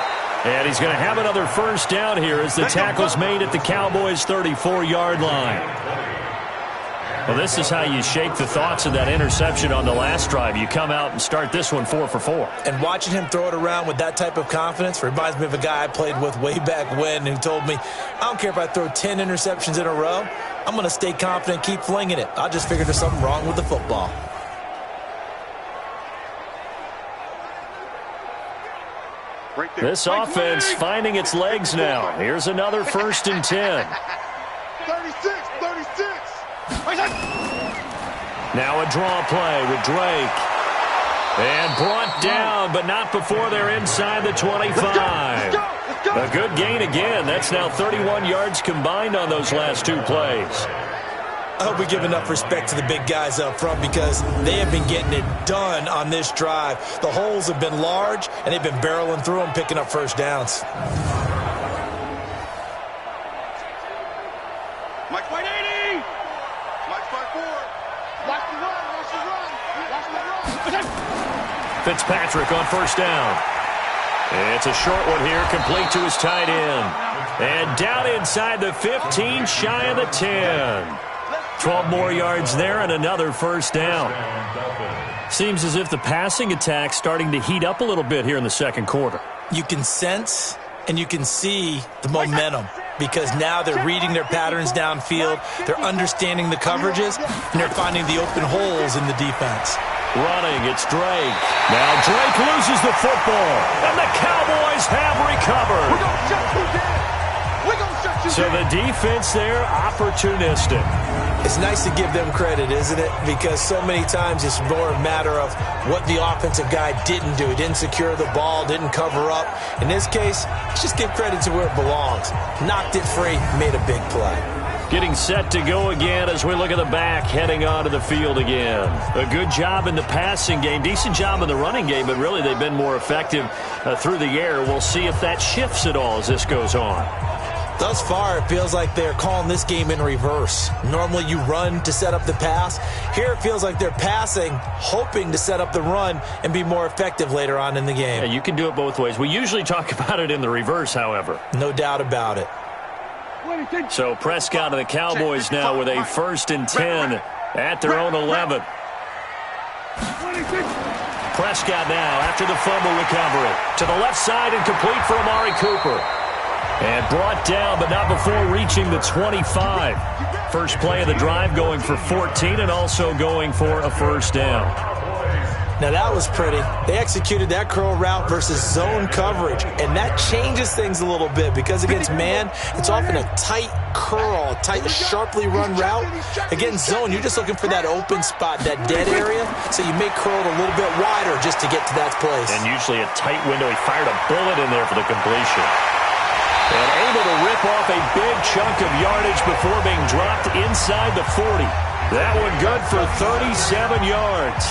And he's going to have another first down here as the tackle's made at the Cowboys' 34-yard line. Well, this is how you shake the thoughts of that interception on the last drive. You come out and start this one 4 for 4. And watching him throw it around with that type of confidence reminds me of a guy I played with way back when who told me, I don't care if I throw 10 interceptions in a row. I'm going to stay confident, keep flinging it. I just figured there's something wrong with the football. Right there. This offense finding its legs now. Here's another 1st and 10. 36. Now a draw play with Drake. And brought down, but not before they're inside the 25. A good gain again. That's now 31 yards combined on those last 2 plays. I hope we give enough respect to the big guys up front because they have been getting it done on this drive. The holes have been large, and they've been barreling through them, picking up first downs. Mike 180. Mike 5-4. Watch the run. Watch the run. Watch the run. Fitzpatrick on first down. It's a short one here, complete to his tight end. And down inside the 15, shy of the 10. 12 more yards there and another first down. Seems as if the passing attack's starting to heat up a little bit here in the second quarter. You can sense and you can see the momentum because now they're reading their patterns downfield, they're understanding the coverages, and they're finding the open holes in the defense. Running, it's Drake. Now Drake loses the football, and the Cowboys have recovered. We're going to shut you down. We're going to shut So the defense there, opportunistic. It's nice to give them credit, isn't it? Because so many times it's more a matter of what the offensive guy didn't do. He didn't secure the ball, didn't cover up. In this case, let's just give credit to where it belongs. Knocked it free, made a big play. Getting set to go again as we look at the back, heading onto the field again. A good job in the passing game, decent job in the running game, but really they've been more effective through the air. We'll see if that shifts at all as this goes on. Thus far, it feels like they're calling this game in reverse. Normally you run to set up the pass. Here it feels like they're passing, hoping to set up the run and be more effective later on in the game. Yeah, you can do it both ways. We usually talk about it in the reverse, however. No doubt about it. So Prescott and the Cowboys now with a 1st and 10 at their own 11. Prescott now after the fumble recovery. To the left side and complete for Amari Cooper. And brought down, but not before reaching the 25. First play of the drive going for 14 and also going for a 1st down. Now that was pretty. They executed that curl route versus zone coverage, and that changes things a little bit because against man, it's often a tight curl, a tight, sharply run route. Against zone, you're just looking for that open spot, that dead area, so you may curl it a little bit wider just to get to that place. And usually a tight window. He fired a bullet in there for the completion. And able to rip off a big chunk of yardage before being dropped inside the 40. That one good for 37 yards.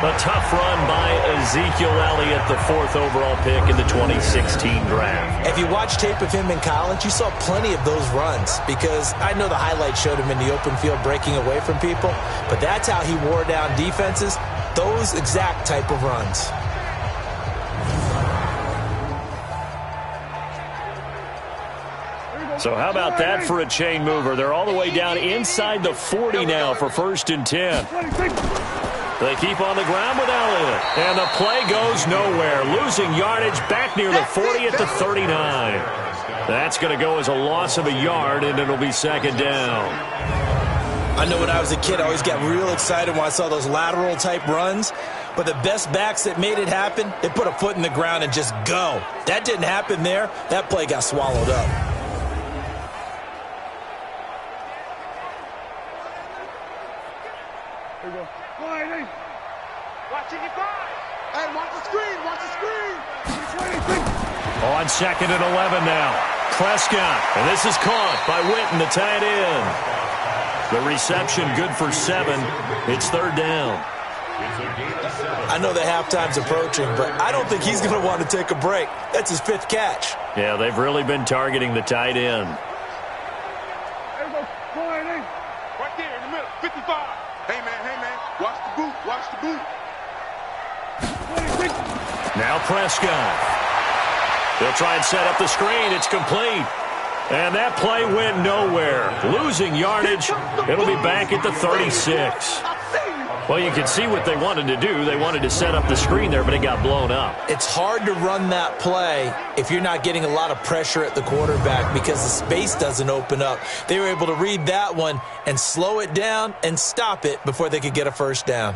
A tough run by Ezekiel Elliott, the 4th overall pick in the 2016 draft. If you watch tape of him in college, you saw plenty of those runs because I know the highlights showed him in the open field breaking away from people, but that's how he wore down defenses, those exact type of runs. So how about that for a chain mover? They're all the way down inside the 40 now for 1st and 10. They keep on the ground with Elliott. And the play goes nowhere. Losing yardage back near the 40 at the 39. That's going to go as a loss of a yard, and it'll be 2nd down. I know when I was a kid, I always got real excited when I saw those lateral-type runs. But the best backs that made it happen, they put a foot in the ground and just go. That didn't happen there. That play got swallowed up. On 2nd and 11 now. Prescott, and this is caught by Witten, the tight end. The reception good for 7. It's 3rd down. I know the halftime's approaching, but I don't think he's going to want to take a break. That's his 5th catch. Yeah, they've really been targeting the tight end. Right there in the middle, 55. Hey, man, watch the boot, watch the boot. Now Prescott. They'll try and set up the screen. It's complete. And that play went nowhere. Losing yardage. It'll be back at the 36. Well, you can see what they wanted to do. They wanted to set up the screen there, but it got blown up. It's hard to run that play if you're not getting a lot of pressure at the quarterback because the space doesn't open up. They were able to read that one and slow it down and stop it before they could get a 1st down.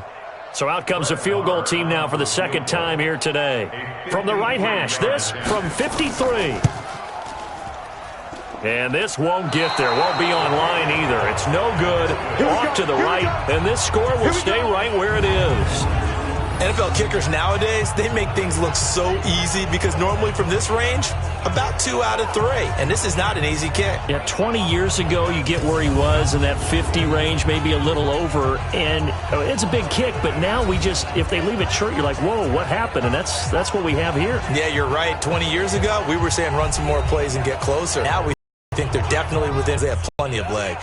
So out comes a field goal team now for the 2nd time here today. From the right hash, this from 53. And this won't get there, won't be online either. It's no good, off to the right, and this score will stay right where it is. NFL kickers nowadays, they make things look so easy because normally from this range, about 2 out of 3. And this is not an easy kick. Yeah, 20 years ago, you get where he was in that 50 range, maybe a little over. And it's a big kick, but now we just, if they leave it short, you're like, whoa, what happened? And that's what we have here. Yeah, you're right. 20 years ago, we were saying run some more plays and get closer. Now we think they're definitely within. They have plenty of leg.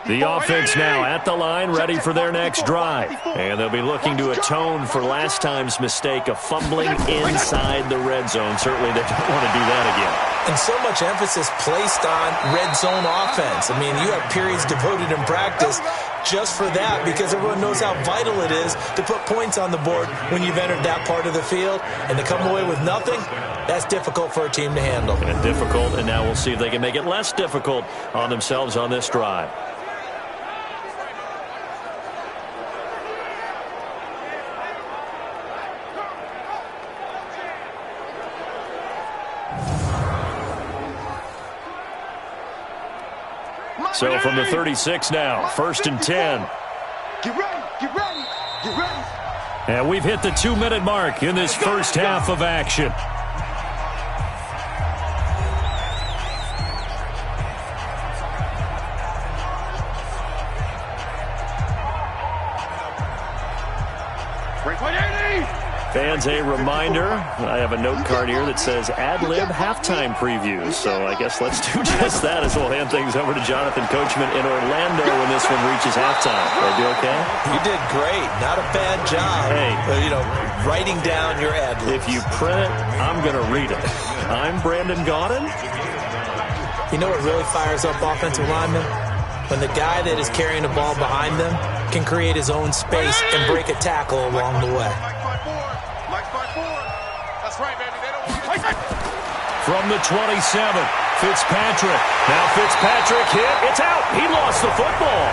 The offense now at the line, ready for their next drive. And they'll be looking to atone for last time's mistake of fumbling inside the red zone. Certainly they don't want to do that again. And so much emphasis placed on red zone offense. I mean, you have periods devoted in practice just for that because everyone knows how vital it is to put points on the board when you've entered that part of the field. And to come away with nothing, that's difficult for a team to handle. And difficult, and now we'll see if they can make it less difficult on themselves on this drive. So from the 36 now, 1st and 10. Get ready, get ready, get ready. And we've hit the 2-minute mark in this first half of action. Fans, a reminder, I have a note card here that says ad-lib halftime previews. So I guess let's do just that as we'll hand things over to Jonathan Coachman in Orlando when this one reaches halftime. Will I be okay? You did great. Not a bad job. Hey. Writing down your ad-libs. If you print it, I'm going to read it. I'm Brandon Gaudin. You know what really fires up offensive linemen? When the guy that is carrying the ball behind them can create his own space and break a tackle along the way. That's right, baby. They don't want From the 27, Fitzpatrick. Now Fitzpatrick hit. It's out. He lost the football.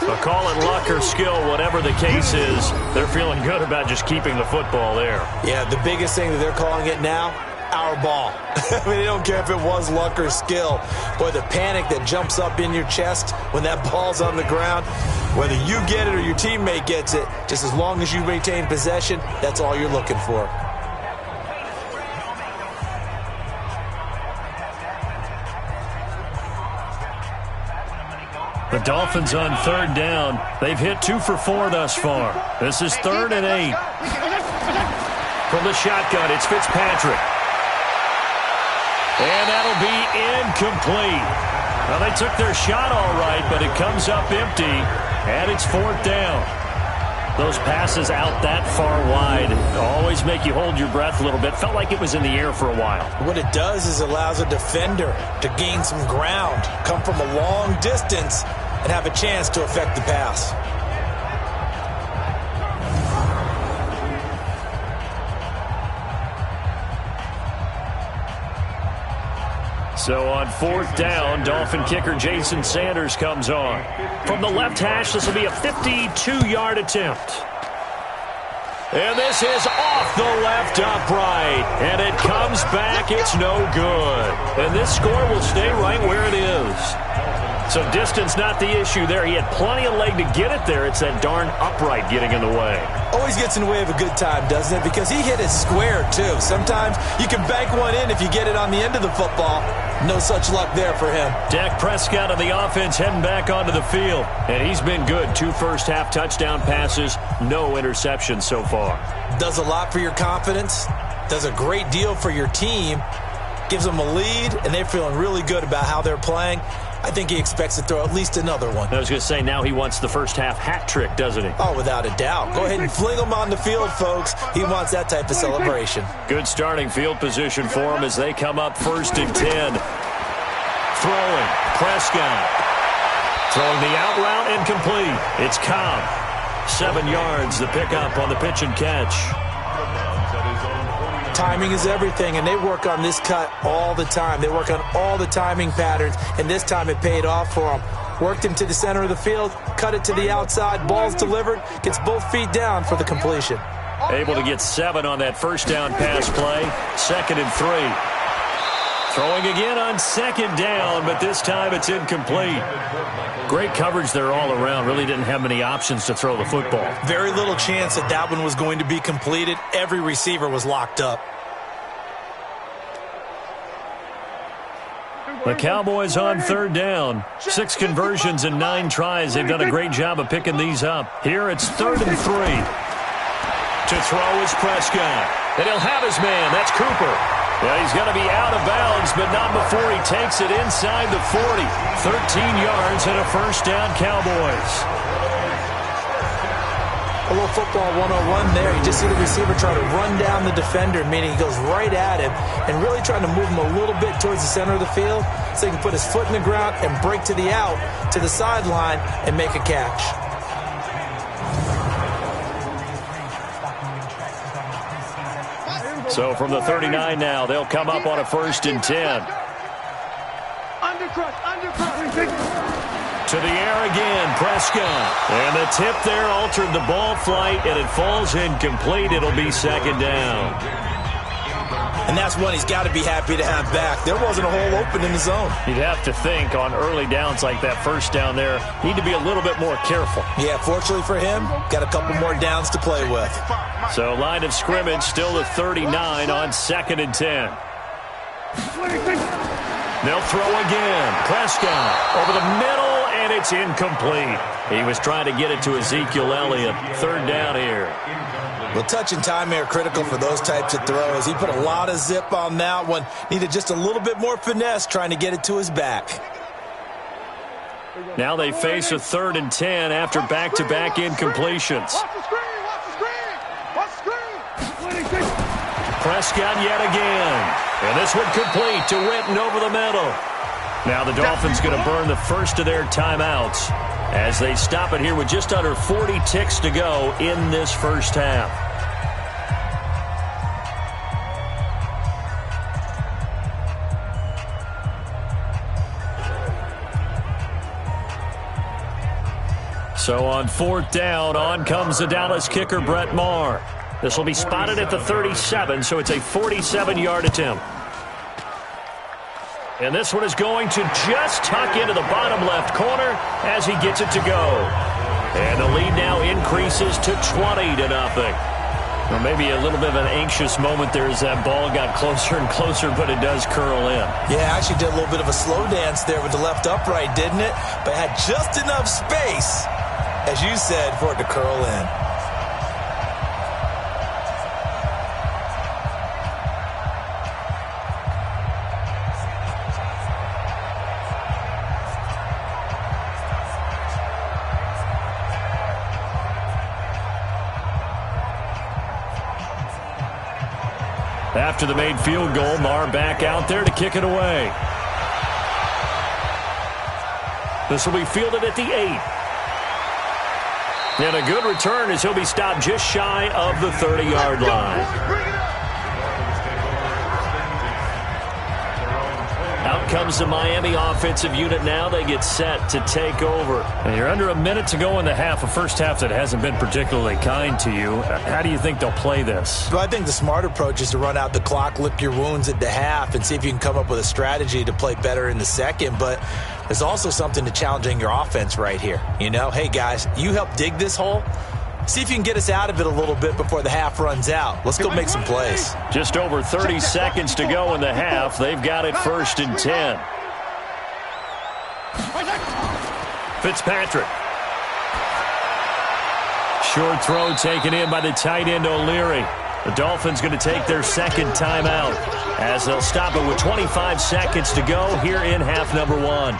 But call it luck or skill, whatever the case is, they're feeling good about just keeping the football there. Yeah, the biggest thing that they're calling it now, our ball. I mean, they don't care if it was luck or skill. Boy, the panic that jumps up in your chest when that ball's on the ground, whether you get it or your teammate gets it, just as long as you maintain possession, that's all you're looking for. The Dolphins on 3rd down. They've hit 2 for 4 thus far. This is 3rd and 8. From the shotgun, it's Fitzpatrick. And that'll be incomplete. Well, they took their shot all right, but it comes up empty, and it's 4th down. Those passes out that far wide always make you hold your breath a little bit. Felt like it was in the air for a while. What it does is allows a defender to gain some ground, come from a long distance, and have a chance to affect the pass. So on 4th down, Dolphin kicker Jason Sanders comes on. From the left hash, this will be a 52-yard attempt. And this is off the left upright. And it comes back. It's no good. And this score will stay right where it is. So distance not the issue there. He had plenty of leg to get it there. It's that darn upright getting in the way. Always gets in the way of a good time, doesn't it? Because he hit it square, too. Sometimes you can bank one in if you get it on the end of the football. No such luck there for him. Dak Prescott of the offense heading back onto the field. And he's been good. 2 first-half touchdown passes, no interceptions so far. Does a lot for your confidence. Does a great deal for your team. Gives them a lead, and they're feeling really good about how they're playing. I think he expects to throw at least another one. I was going to say, now he wants the first-half hat trick, doesn't he? Oh, without a doubt. Go ahead and fling him on the field, folks. He wants that type of celebration. Good starting field position for him as they come up 1st and 10. Throwing, Prescott. Throwing the out route, incomplete. It's Cobb. 7 yards, the pickup on the pitch and catch. Timing is everything, and they work on this cut all the time. They work on all the timing patterns, and this time it paid off for them. Worked him to the center of the field, cut it to the outside, ball's delivered, gets both feet down for the completion. Able to get 7 on that first down pass play. 2nd and 3. Throwing again on 2nd down, but this time it's incomplete. Great coverage there all around. Really didn't have many options to throw the football. Very little chance that that one was going to be completed. Every receiver was locked up. The Cowboys on 3rd down. 6 conversions and 9 tries. They've done a great job of picking these up. Here it's 3rd and 3. To throw is Prescott. And he'll have his man. That's Cooper. Yeah, he's going to be out of bounds, but not before he takes it inside the 40. 13 yards and a first down, Cowboys. A little football 101 there. You just see the receiver try to run down the defender, meaning he goes right at him and really trying to move him a little bit towards the center of the field so he can put his foot in the ground and break to the out, to the sideline, and make a catch. So from the 39 now, they'll come up on a 1st and 10. To the air again, Prescott. And the tip there altered the ball flight, and it falls incomplete. It'll be 2nd down. And that's one he's got to be happy to have back. There wasn't a hole open in the zone. You'd have to think on early downs like that first down there, need to be a little bit more careful. Yeah, fortunately for him, got a couple more downs to play with. So line of scrimmage still at 39 on 2nd and 10. They'll throw again. Prescott over the middle, and it's incomplete. He was trying to get it to Ezekiel Elliott. 3rd down here. Well, touch and time are critical for those types of throws. He put a lot of zip on that one. Needed just a little bit more finesse trying to get it to his back. Now they face a 3rd and 10 after back-to-back incompletions. Watch the screen! Watch the screen! Watch the screen! Prescott yet again. And this one complete to Witten over the middle. Now the Dolphins going to burn the first of their timeouts as they stop it here with just under 40 ticks to go in this first half. So on 4th down, on comes the Dallas kicker, Brett Maher. This will be spotted at the 37, so it's a 47-yard attempt. And this one is going to just tuck into the bottom left corner as he gets it to go. And the lead now increases to 20-0. Well, maybe a little bit of an anxious moment there as that ball got closer and closer, but it does curl in. Yeah, actually did a little bit of a slow dance there with the left upright, didn't it? But had just enough space, as you said, for it to curl in. After the made field goal, Maher back out there to kick it away. This will be fielded at the 8. And a good return as he'll be stopped just shy of the 30-yard line. Out comes the Miami offensive unit now. They get set to take over. And you're under a minute to go in the half, a first half that hasn't been particularly kind to you. How do you think they'll play this? Well, I think the smart approach is to run out the clock, lick your wounds at the half, and see if you can come up with a strategy to play better in the second. But there's also something to challenging your offense right here. You know, hey, guys, you help dig this hole. See if you can get us out of it a little bit before the half runs out. Let's go make some plays. Just over 30 seconds to go in the half. They've got it 1st and 10. Fitzpatrick. Short throw taken in by the tight end O'Leary. The Dolphins going to take their 2nd timeout as they'll stop it with 25 seconds to go here in half number 1.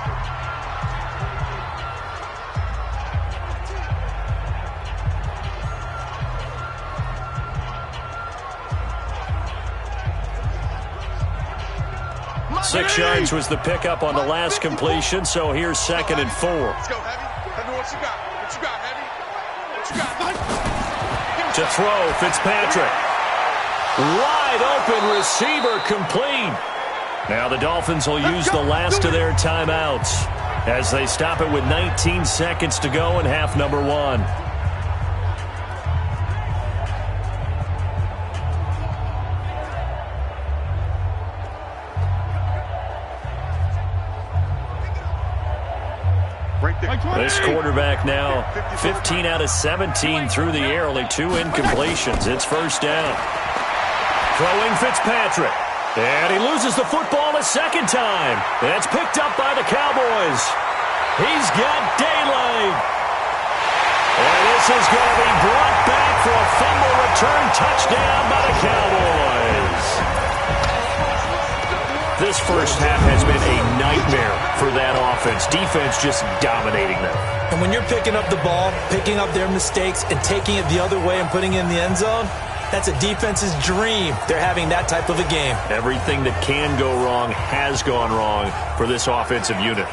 Six yards was the pickup on the last completion, so here's 2nd and 4. Let's go, Heavy. Heavy, what you got? What you got, Heavy? What you got? To throw, Fitzpatrick. Wide open receiver complete. Now the Dolphins will use the last of their timeouts as they stop it with 19 seconds to go in half number 1. This quarterback now 15 out of 17 through the air, only 2 incompletions. It's 1st down. Throwing Fitzpatrick. And he loses the football a 2nd time. That's picked up by the Cowboys. He's got daylight. And this is going to be brought back for a fumble return touchdown by the Cowboys. This first half has been a nightmare for that offense. Defense just dominating them. And when you're picking up the ball, picking up their mistakes, and taking it the other way and putting it in the end zone, that's a defense's dream. They're having that type of a game. Everything that can go wrong has gone wrong for this offensive unit.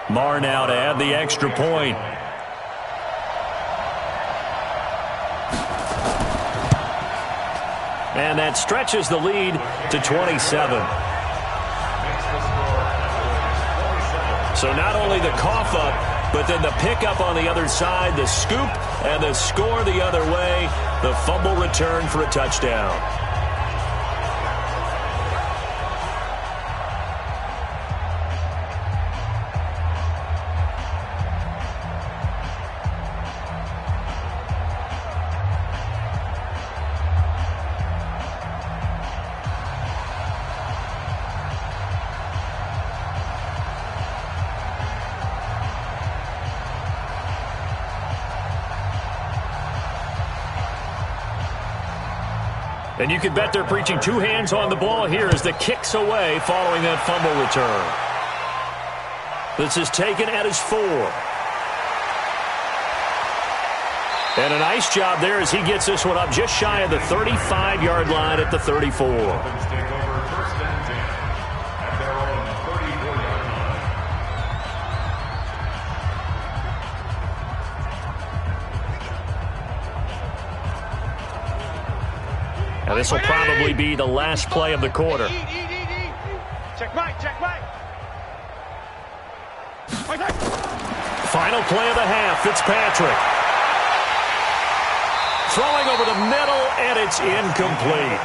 Maher now to add the extra point. And that stretches the lead to 27. So not only the cough up, but then the pickup on the other side, the scoop, and the score the other way. The fumble return for a touchdown. And you can bet they're preaching two hands on the ball here as the kick's away following that fumble return. This is taken at his 4. And a nice job there as he gets this one up just shy of the 35-yard line at the 34. Now this will probably be the last play of the quarter. Checkmate, checkmate. Final play of the half, Fitzpatrick. Throwing over the middle, and it's incomplete.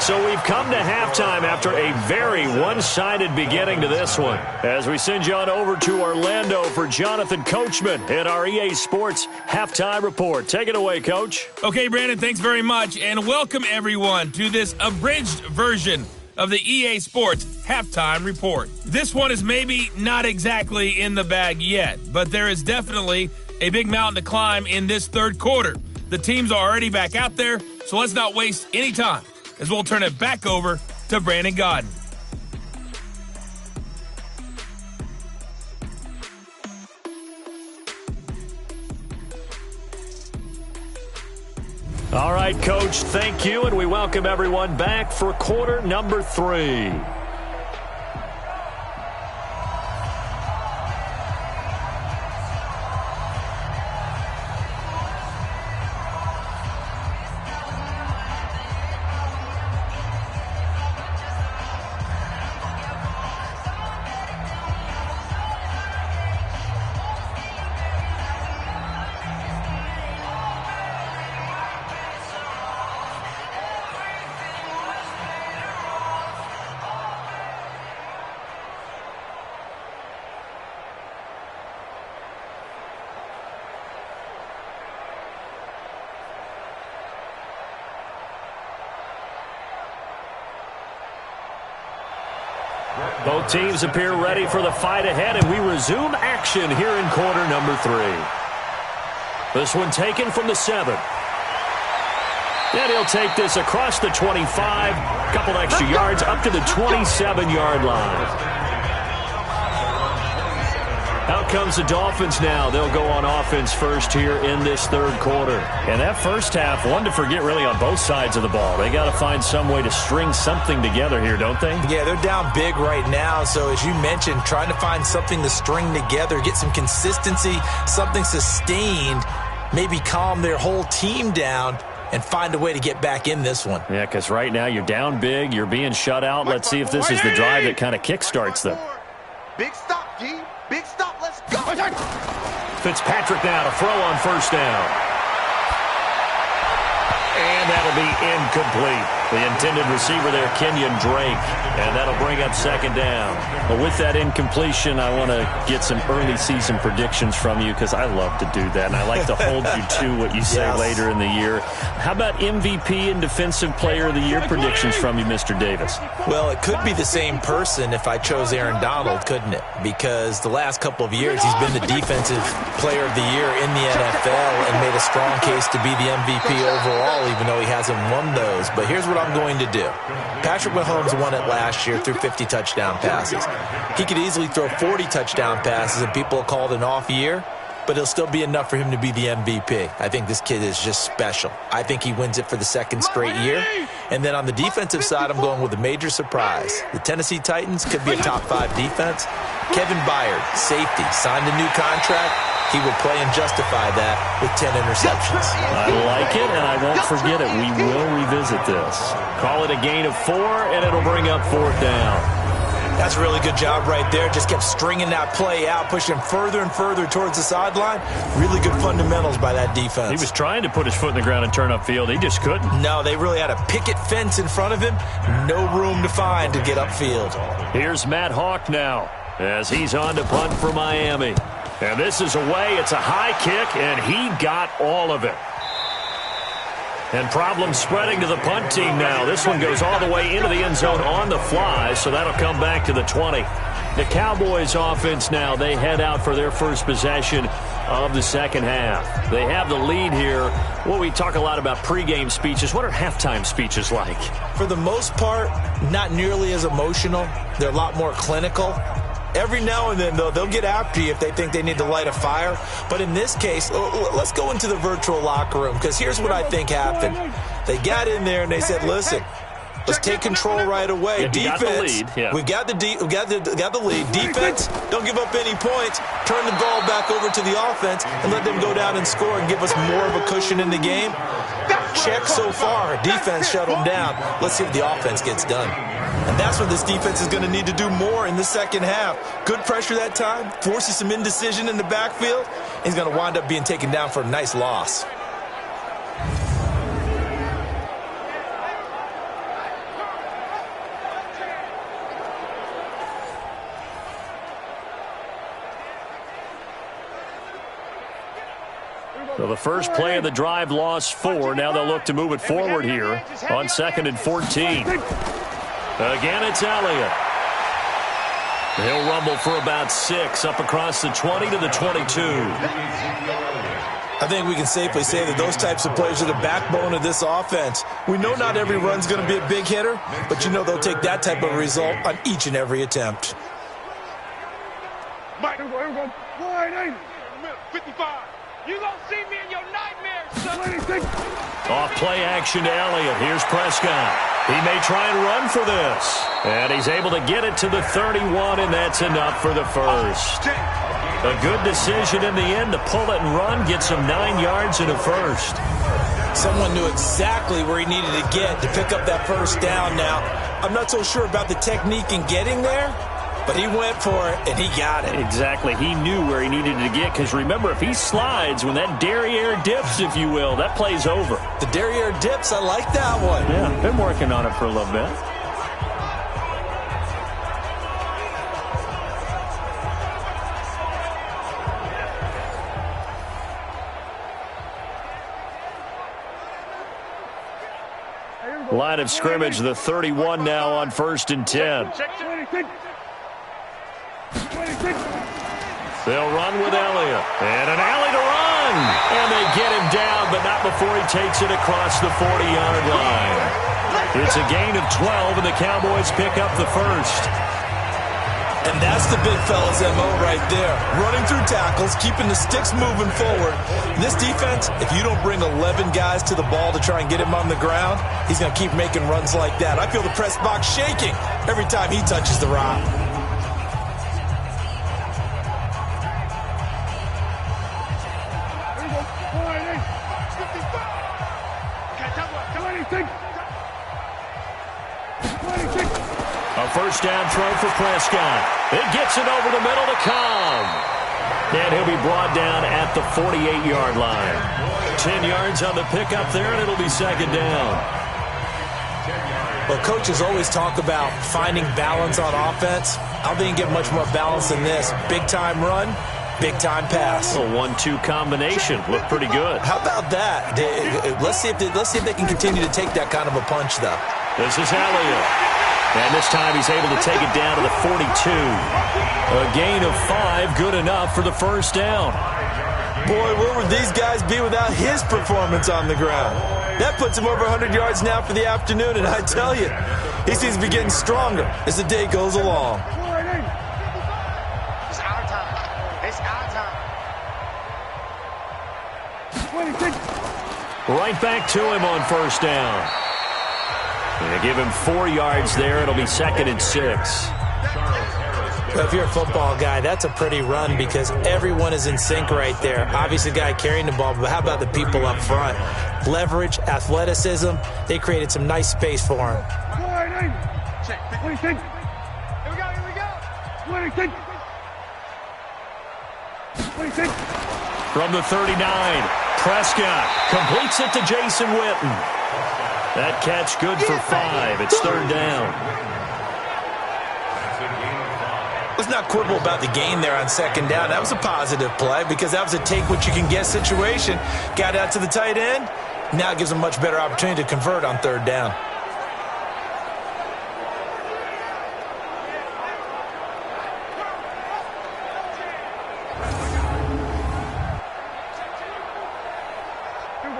So we've come to halftime after a very one-sided beginning to this one. As we send you on over to Orlando for Jonathan Coachman in our EA Sports Halftime Report. Take it away, Coach. Okay, Brandon, thanks very much, and welcome everyone to this abridged version of the EA Sports Halftime Report. This one is maybe not exactly in the bag yet, but there is definitely a big mountain to climb in this third quarter. The teams are already back out there, so let's not waste any time as we'll turn it back over to Brandon Godden. All right, Coach, thank you, and we welcome everyone back for quarter number 3. Both teams appear ready for the fight ahead, and we resume action here in quarter number 3. This one taken from the 7. And he'll take this across the 25, couple extra yards up to the 27-yard line. Out comes the Dolphins now. They'll go on offense first here in this third quarter. And that first half, one to forget really on both sides of the ball. They got to find some way to string something together here, don't they? Yeah, they're down big right now. So as you mentioned, trying to find something to string together, get some consistency, something sustained, maybe calm their whole team down and find a way to get back in this one. Yeah, because right now you're down big, you're being shut out. Let's see if this is the drive that kind of kickstarts them. Big stop, G. Big stop. Let's go. Fitzpatrick now to throw on first down. And that'll be incomplete. The intended receiver there, Kenyon Drake. And that'll bring up second down. But with that incompletion, I want to get some early season predictions from you because I love to do that. And I like to hold you to what you say later in the year. How about MVP and Defensive Player of the Year predictions from you, Mr. Davis? Well, it could be the same person if I chose Aaron Donald, couldn't it? Because the last couple of years, he's been the Defensive Player of the Year in the NFL and made a strong case to be the MVP overall, even though he hasn't won those. But here's what I'm going to do. Patrick Mahomes won it last year through 50 touchdown passes. He could easily throw 40 touchdown passes and people will call it an off year, but it'll still be enough for him to be the MVP. I think this kid is just special. I think he wins it for the second straight year. And then on the defensive side, I'm going with a major surprise. The Tennessee Titans could be a top 5 defense. Kevin Byard, safety, signed a new contract. He will play and justify that with 10 interceptions. I like it, and I won't forget it. We will revisit this. Call it a gain of 4, and it'll bring up 4th down. That's a really good job right there. Just kept stringing that play out, pushing further and further towards the sideline. Really good fundamentals by that defense. He was trying to put his foot in the ground and turn upfield. He just couldn't. No, they really had a picket fence in front of him. No room to find to get upfield. Here's Matt Hawk now as he's on to punt for Miami. And this is away. It's a high kick, and he got all of it. And problems spreading to the punt team now. This one goes all the way into the end zone on the fly, so that'll come back to the 20. The Cowboys offense now, they head out for their first possession of the second half. They have the lead here. Well, we talk a lot about pregame speeches. What are halftime speeches like? For the most part, not nearly as emotional. They're a lot more clinical. Every now and then, though, they'll get after you if they think they need to light a fire. But in this case, let's go into the virtual locker room, because here's what I think happened. They got in there and they said, listen, let's take control right away. Yeah, Defense, we got the lead. Defense, don't give up any points. Turn the ball back over to the offense and let them go down and score and give us more of a cushion in the game. Check so far. Defense shut them down. Let's see if the offense gets done. And that's what this defense is going to need to do more in the second half. Good pressure that time, forces some indecision in the backfield. He's going to wind up being taken down for a nice loss. So the first play of the drive lost 4. Now they'll look to move it forward here on 2nd and 14. Again, it's Elliott. He'll rumble for about 6 up across the 20 to the 22. I think we can safely say that those types of plays are the backbone of this offense. We know not every run's going to be a big hitter, but you know they'll take that type of result on each and every attempt. 55. You gonna see me in your nightmares, son. Off play action to Elliott. Here's Prescott. He may try and run for this. And he's able to get it to the 31, and that's enough for the first. A good decision in the end to pull it and run, get some 9 yards in a first. Someone knew exactly where he needed to get to pick up that first down. Now, I'm not so sure about the technique in getting there, but he went for it, and he got it. Exactly. He knew where he needed to get, because remember, if he slides, when that derriere dips, if you will, that play's over. The derriere dips, I like that one. Yeah, been working on it for a little bit. Line of scrimmage, the 31 now on 1st and 10. They'll run with Elliott. And an alley to run. And they get him down, but not before he takes it across the 40-yard line. It's a gain of 12, and the Cowboys pick up the first. And that's the big fella's MO right there. Running through tackles, keeping the sticks moving forward. This defense, if you don't bring 11 guys to the ball to try and get him on the ground, he's going to keep making runs like that. I feel the press box shaking every time he touches the rock. A first down throw for Prescott. It gets it over the middle to Cobb. And he'll be brought down at the 48-yard line. 10 yards on the pickup there, and it'll be 2nd down. Well, coaches always talk about finding balance on offense. I think you get much more balance than this. Big-time run, big-time pass. A 1-2 combination. Looked pretty good. How about that? Let's see if they can continue to take that kind of a punch, though. This is Elliott. And this time he's able to take it down to the 42. A gain of 5, good enough for the first down. Boy, where would these guys be without his performance on the ground? That puts him over 100 yards now for the afternoon, and I tell you, he seems to be getting stronger as the day goes along. It's our time. It's our time. Right back to him on first down. They give him 4 yards there. It'll be 2nd and 6. Well, if you're a football guy, that's a pretty run because everyone is in sync right there. Obviously, the guy carrying the ball, but how about the people up front? Leverage, athleticism, they created some nice space for him. Check. What do you think? Here we go. What do you think? What do you think? From the 39, Prescott completes it to Jason Witten. That catch good for 5. It's 3rd down. Let's not quibble about the gain there on 2nd down. That was a positive play because that was a take-what-you-can-get situation. Got out to the tight end. Now it gives them a much better opportunity to convert on 3rd down.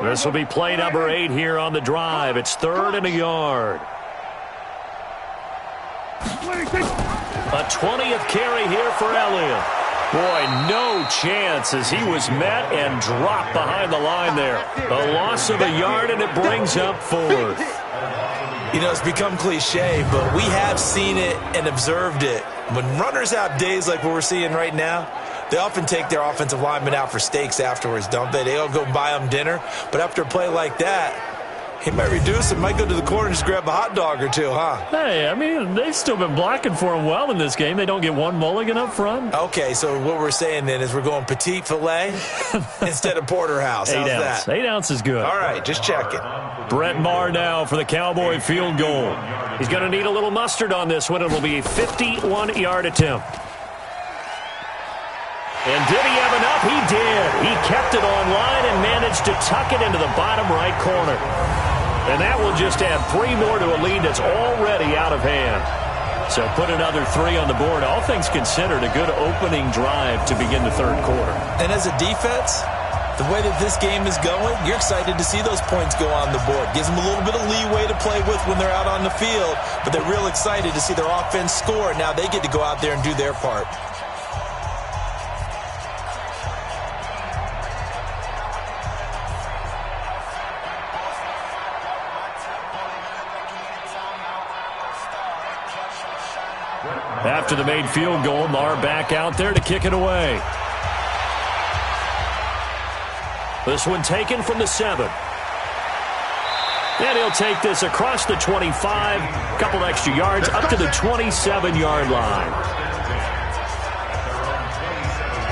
This will be play number 8 here on the drive. It's 3rd and a yard. A 20th carry here for Elliott. Boy, no chance as he was met and dropped behind the line there. A loss of a yard, and it brings up 4th. You know, it's become cliche, but we have seen it and observed it. When runners have days like what we're seeing right now, they often take their offensive linemen out for steaks afterwards, don't they? They all go buy them dinner. But after a play like that, he might reduce it, might go to the corner and just grab a hot dog or two, huh? Hey, I mean, they've still been blocking for him well in this game. They don't get one mulligan up front. Okay, so what we're saying then is we're going petite filet instead of porterhouse. How's that? 8 ounce is good. All right, just check it. Brett Maher now for the Cowboy field goal. He's going to need a little mustard on this one. It will be a 51-yard attempt. And did he have enough? He did. He kept it on line and managed to tuck it into the bottom right corner. And that will just add 3 more to a lead that's already out of hand. So put another 3 on the board. All things considered, a good opening drive to begin the 3rd quarter. And as a defense, the way that this game is going, you're excited to see those points go on the board. Gives them a little bit of leeway to play with when they're out on the field, but they're real excited to see their offense score. Now they get to go out there and do their part. After the made field goal, Maher back out there to kick it away. This one taken from the 7. And he'll take this across the 25, a couple extra yards, up to the 27-yard line.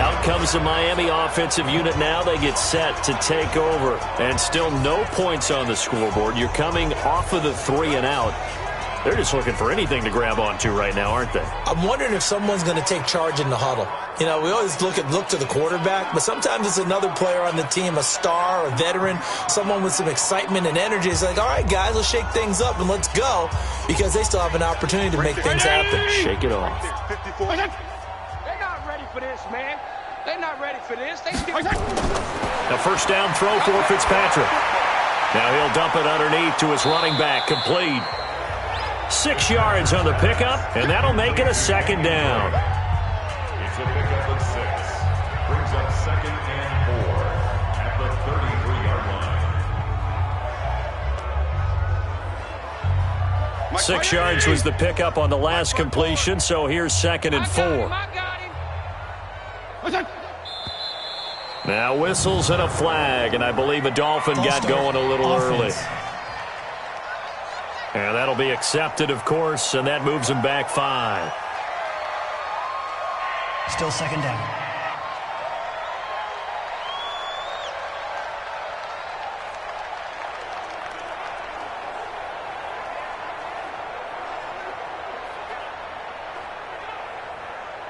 Out comes the Miami offensive unit now. They get set to take over. And still no points on the scoreboard. You're coming off of the 3 and out. They're just looking for anything to grab onto right now, aren't they? I'm wondering if someone's going to take charge in the huddle. You know, we always look to the quarterback, but sometimes it's another player on the team, a star, a veteran, someone with some excitement and energy. It's like, all right, guys, let's shake things up and let's go, because they still have an opportunity to make things happen. Shake it off. They're not ready for this, man. They're not ready for this. A first down throw for Fitzpatrick. Now he'll dump it underneath to his running back, complete. 6 yards on the pickup, and that'll make it a 2nd down. It's a pickup of 6. Brings up 2nd and 4 at the 33-yard line. 6 yards was the pickup on the last completion, so here's 2nd and 4. Now whistles and a flag, and I believe a Dolphin got going a little early. And that'll be accepted, of course, and that moves him back 5. Still 2nd down.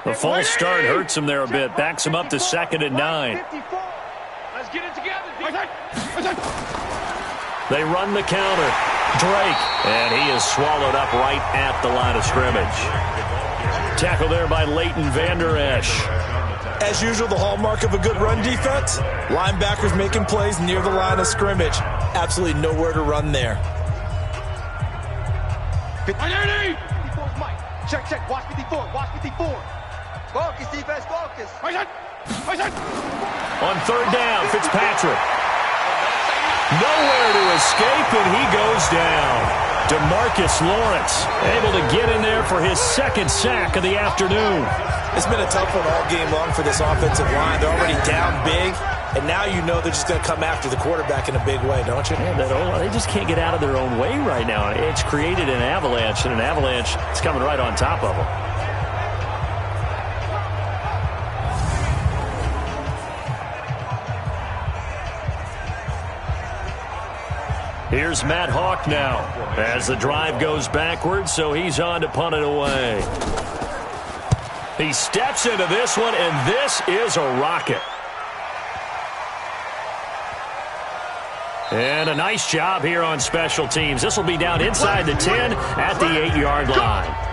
The false start hurts him there a bit. Backs him up to 2nd and 9. Let's get it together. They run the counter. Drake, and he is swallowed up right at the line of scrimmage. Tackle there by Leighton Vander Esch. As usual, the hallmark of a good run defense, linebackers making plays near the line of scrimmage. Absolutely nowhere to run there. Check, check. Watch 54. Watch 54. Focus, defense, focus. On 3rd down, Fitzpatrick. Nowhere to escape, and he goes down. DeMarcus Lawrence able to get in there for his second sack of the afternoon. It's been a tough one all game long for this offensive line. They're already down big, and now you know they're just going to come after the quarterback in a big way, don't you? Yeah, they just can't get out of their own way right now. It's created an avalanche, and an avalanche is coming right on top of them. Here's Matt Hawk now as the drive goes backwards, so he's on to punt it away. He steps into this one, and this is a rocket. And a nice job here on special teams. This will be down inside the 10 at the 8-yard line.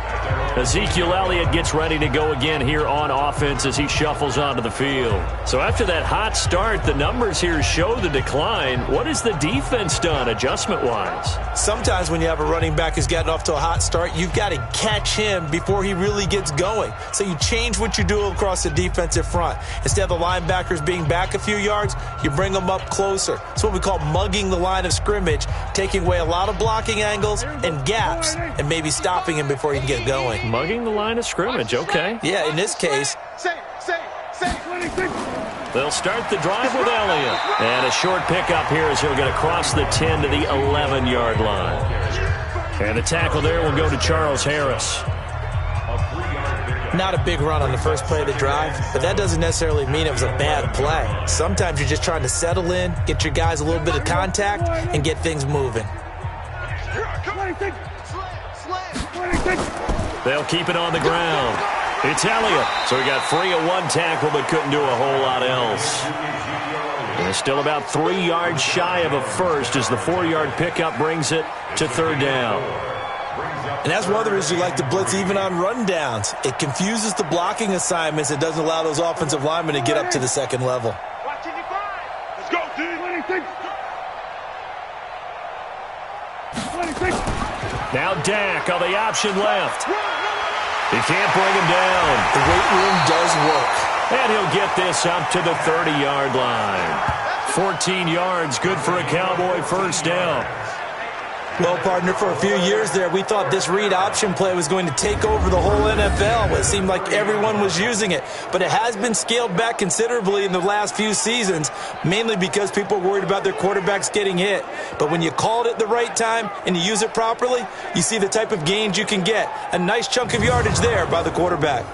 Ezekiel Elliott gets ready to go again here on offense as he shuffles onto the field. So after that hot start, the numbers here show the decline. What has the defense done adjustment-wise? Sometimes when you have a running back who's gotten off to a hot start, you've got to catch him before he really gets going. So you change what you do across the defensive front. Instead of the linebackers being back a few yards, you bring them up closer. It's what we call mugging the line of scrimmage, taking away a lot of blocking angles and gaps and maybe stopping him before he can get going. Mugging the line of scrimmage, okay. Yeah, in this case. They'll start the drive with Elliott. And a short pickup here as he'll get across the 10 to the 11-yard line. And the tackle there will go to Charles Harris. Not a big run on the first play of the drive, but that doesn't necessarily mean it was a bad play. Sometimes you're just trying to settle in, get your guys a little bit of contact, and get things moving. They'll keep it on the ground. It's Elliott. So he got free of one tackle but couldn't do a whole lot else. And it's still about 3 yards shy of a first as the 4-yard pickup brings it to third down. And that's one of the reasons you like to blitz even on rundowns. It confuses the blocking assignments. It doesn't allow those offensive linemen to get up to the second level. Let's go, D. Now Dak on the option left. He can't bring him down. The weight room does work. And he'll get this up to the 30-yard line. 14 yards, good for a Cowboy first down. Well, partner, for a few years there, we thought this read option play was going to take over the whole NFL. It seemed like everyone was using it. But it has been scaled back considerably in the last few seasons, mainly because people are worried about their quarterbacks getting hit. But when you call it at the right time and you use it properly, you see the type of gains you can get. A nice chunk of yardage there by the quarterback.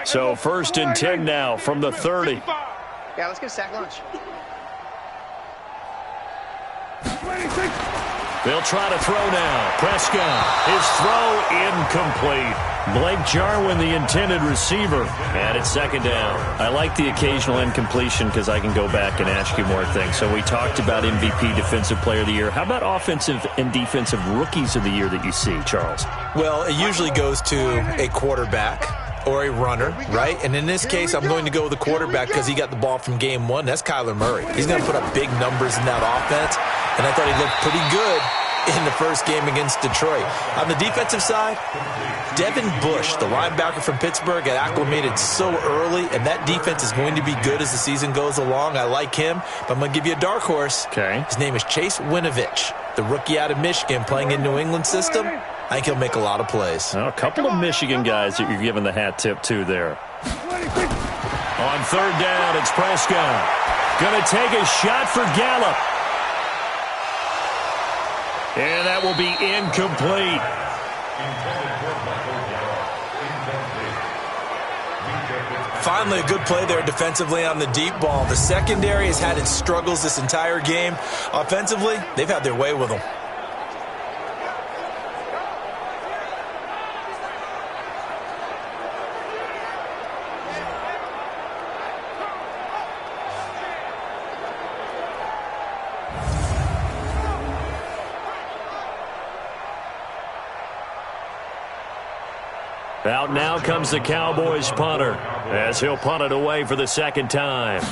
So 1st and 10 now from the 30. Yeah, let's get a sack lunch. They'll try to throw now. Prescott, his throw incomplete. Blake Jarwin, the intended receiver, and it's second down. I like the occasional incompletion because I can go back and ask you more things. So we talked about MVP, Defensive Player of the Year. How about offensive and defensive rookies of the year that you see, Charles? Well, it usually goes to a quarterback or a runner, right? And in this case, I'm going to go with the quarterback because he got the ball from game one. That's Kyler Murray. He's going to put up big numbers in that offense, and I thought he looked pretty good in the first game against Detroit. On the defensive side, Devin Bush, the linebacker from Pittsburgh, got acclimated so early, and that defense is going to be good as the season goes along. I like him, but I'm going to give you a dark horse. Okay. His name is Chase Winovich, the rookie out of Michigan playing in New England system. I think he'll make a lot of plays. Well, a couple of Michigan guys that you're giving the hat tip to there. On third down, it's Prescott. Going to take a shot for Gallup. And that will be incomplete. Finally, a good play there defensively on the deep ball. The secondary has had its struggles this entire game. Offensively, they've had their way with them. Out now comes the Cowboys punter as he'll punt it away for the second time.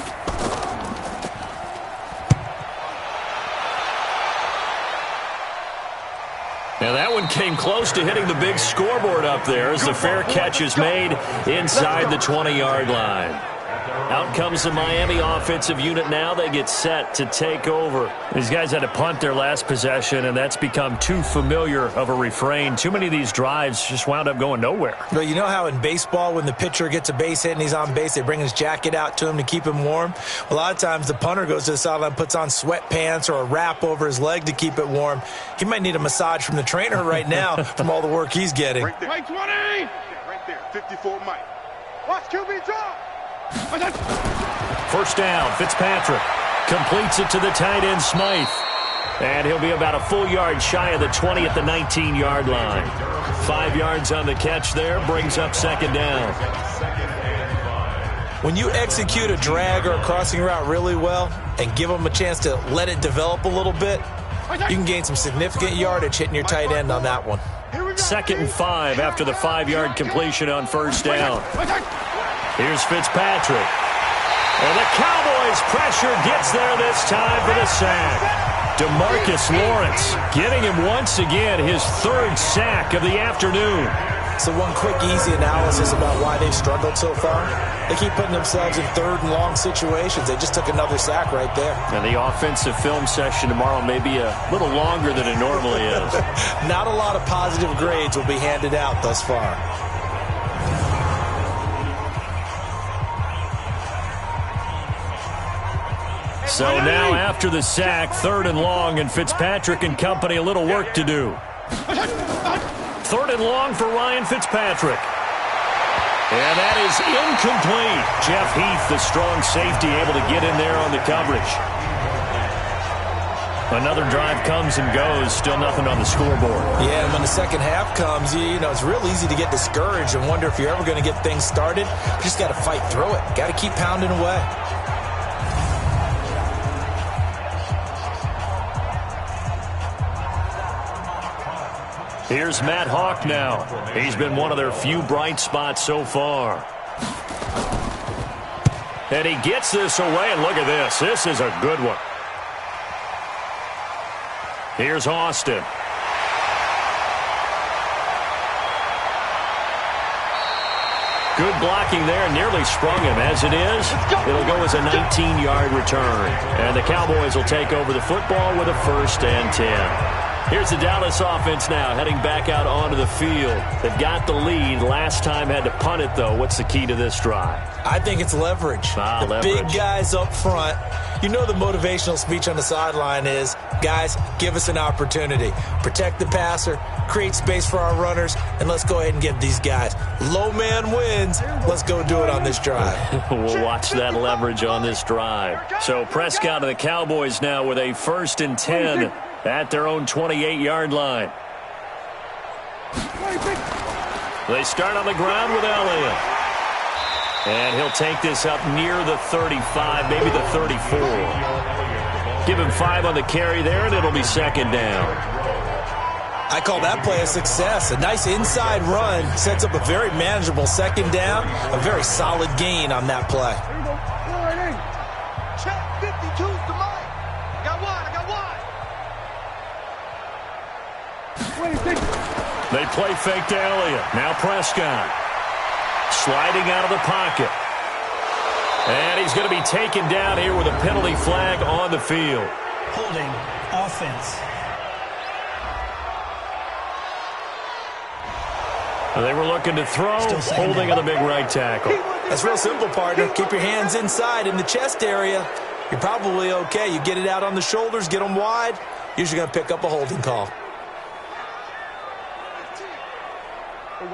Now that one came close to hitting the big scoreboard up there as the fair catch is made inside the 20-yard line. Out comes the Miami offensive unit now. They get set to take over. These guys had to punt their last possession, and that's become too familiar of a refrain. Too many of these drives just wound up going nowhere. Well, you know how in baseball when the pitcher gets a base hit and he's on base, they bring his jacket out to him to keep him warm? A lot of times the punter goes to the sideline, puts on sweatpants or a wrap over his leg to keep it warm. He might need a massage from the trainer right now from all the work he's getting. Right there. Right 20! Right there. 54 Mike. Watch QB drop. First down, Fitzpatrick completes it to the tight end, Smythe. And he'll be about a full yard shy of the 20 at the 19-yard line. 5 yards on the catch there, brings up second down. When you execute a drag or a crossing route really well and give them a chance to let it develop a little bit, you can gain some significant yardage hitting your tight end on that one. 2nd and 5 after the 5-yard completion on first down. Here's Fitzpatrick. And the Cowboys pressure gets there this time for the sack. DeMarcus Lawrence getting him once again his 3rd sack of the afternoon. So one quick, easy analysis about why they've struggled so far. They keep putting themselves in 3rd and long situations. They just took another sack right there. And the offensive film session tomorrow may be a little longer than it normally is. Not a lot of positive grades will be handed out thus far. So now after the sack, 3rd and long, and Fitzpatrick and company a little work to do. 3rd and long for Ryan Fitzpatrick. And that is incomplete. Jeff Heath, the strong safety, able to get in there on the coverage. Another drive comes and goes. Still nothing on the scoreboard. Yeah, and when the second half comes, you know, it's real easy to get discouraged and wonder if you're ever going to get things started. You just got to fight through it. Got to keep pounding away. Here's Matt Hawk now. He's been one of their few bright spots so far. And he gets this away, and look at this. This is a good one. Here's Austin. Good blocking there, nearly sprung him. As it is, it'll go as a 19-yard return. And the Cowboys will take over the football with a 1st and 10. Here's the Dallas offense now, heading back out onto the field. They've got the lead. Last time had to punt it, though. What's the key to this drive? I think it's leverage. Leverage. Big guys up front. You know the motivational speech on the sideline is, guys, give us an opportunity. Protect the passer, create space for our runners, and let's go ahead and give these guys. Low man wins. Let's go do it on this drive. We'll watch that leverage on this drive. So Prescott and the Cowboys now with a 1st and 10 at their own 28-yard line. They start on the ground with Elliott. And he'll take this up near the 35, maybe the 34. Give him 5 on the carry there, and it'll be 2nd down. I call that play a success. A nice inside run sets up a very manageable 2nd down. A very solid gain on that play. Check 52's to Mike. Got one. I got one. They play fake to Elliott. Now Prescott. Sliding out of the pocket. And he's going to be taken down here with a penalty flag on the field. Holding offense. They were looking to throw, holding on the big right tackle. That's real simple, partner. Keep your hands inside in the chest area. You're probably okay. You get it out on the shoulders, get them wide. Usually going to pick up a holding call.